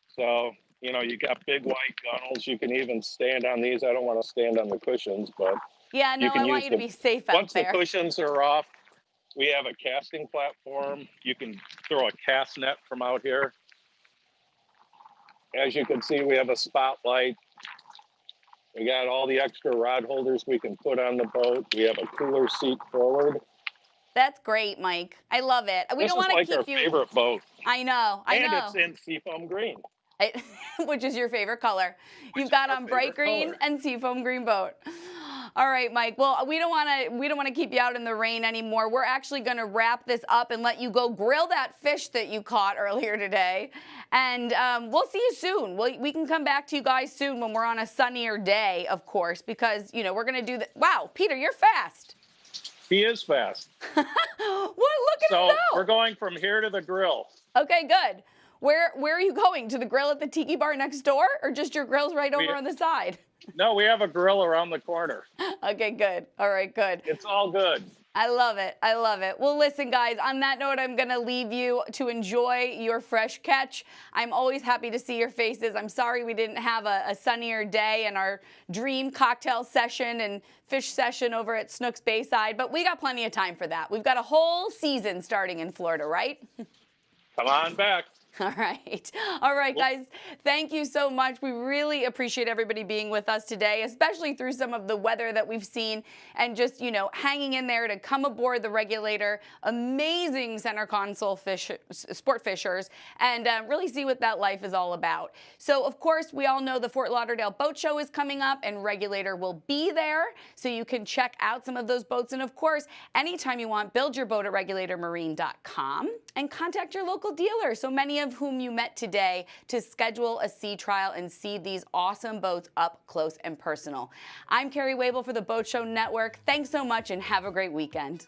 So, you know, you got big white gunnels. You can even stand on these. I don't want to stand on the cushions, but yeah, no, I want you to be safe out there. Once the cushions are off, we have a casting platform. You can throw a cast net from out here. As you can see, we have a spotlight. We got all the extra rod holders we can put on the boat. We have a cooler seat forward. That's great, Mike. I love it. We don't want to keep you. This is like our favorite boat. I know. And it's in seafoam green. Which is your favorite color. You've got on bright green and seafoam green boat. All right, Mike. Well, we don't want to keep you out in the rain anymore. We're actually going to wrap this up and let you go grill that fish that you caught earlier today. And we'll see you soon. We can come back to you guys soon when we're on a sunnier day, of course, because, you know, we're going to do that. Wow, Peter, you're fast. He is fast. Well, look at So him go. we're going from here to the grill. Okay, good. Where are you going? To the grill at the Tiki Bar next door, or just your grill's right over on the side? No, we have a grill around the corner. Okay, good. All right, good. It's all good. I love it. I love it. Well, listen, guys, on that note, I'm going to leave you to enjoy your fresh catch. I'm always happy to see your faces. I'm sorry we didn't have a sunnier day and our dream cocktail session and fish session over at Snooks Bayside, but we got plenty of time for that. We've got a whole season starting in Florida, right? Come on back. All right. All right, guys. Thank you so much. We really appreciate everybody being with us today, especially through some of the weather that we've seen and just, hanging in there to come aboard the Regulator. Amazing center console sport fishers and really see what that life is all about. So, of course, we all know the Fort Lauderdale Boat Show is coming up and Regulator will be there. So you can check out some of those boats. And, of course, anytime you want, build your boat at regulatormarine.com and contact your local dealer. So many of whom you met today to schedule a sea trial and see these awesome boats up close and personal. I'm Carrie Wabel for the Boat Show Network. Thanks so much and have a great weekend.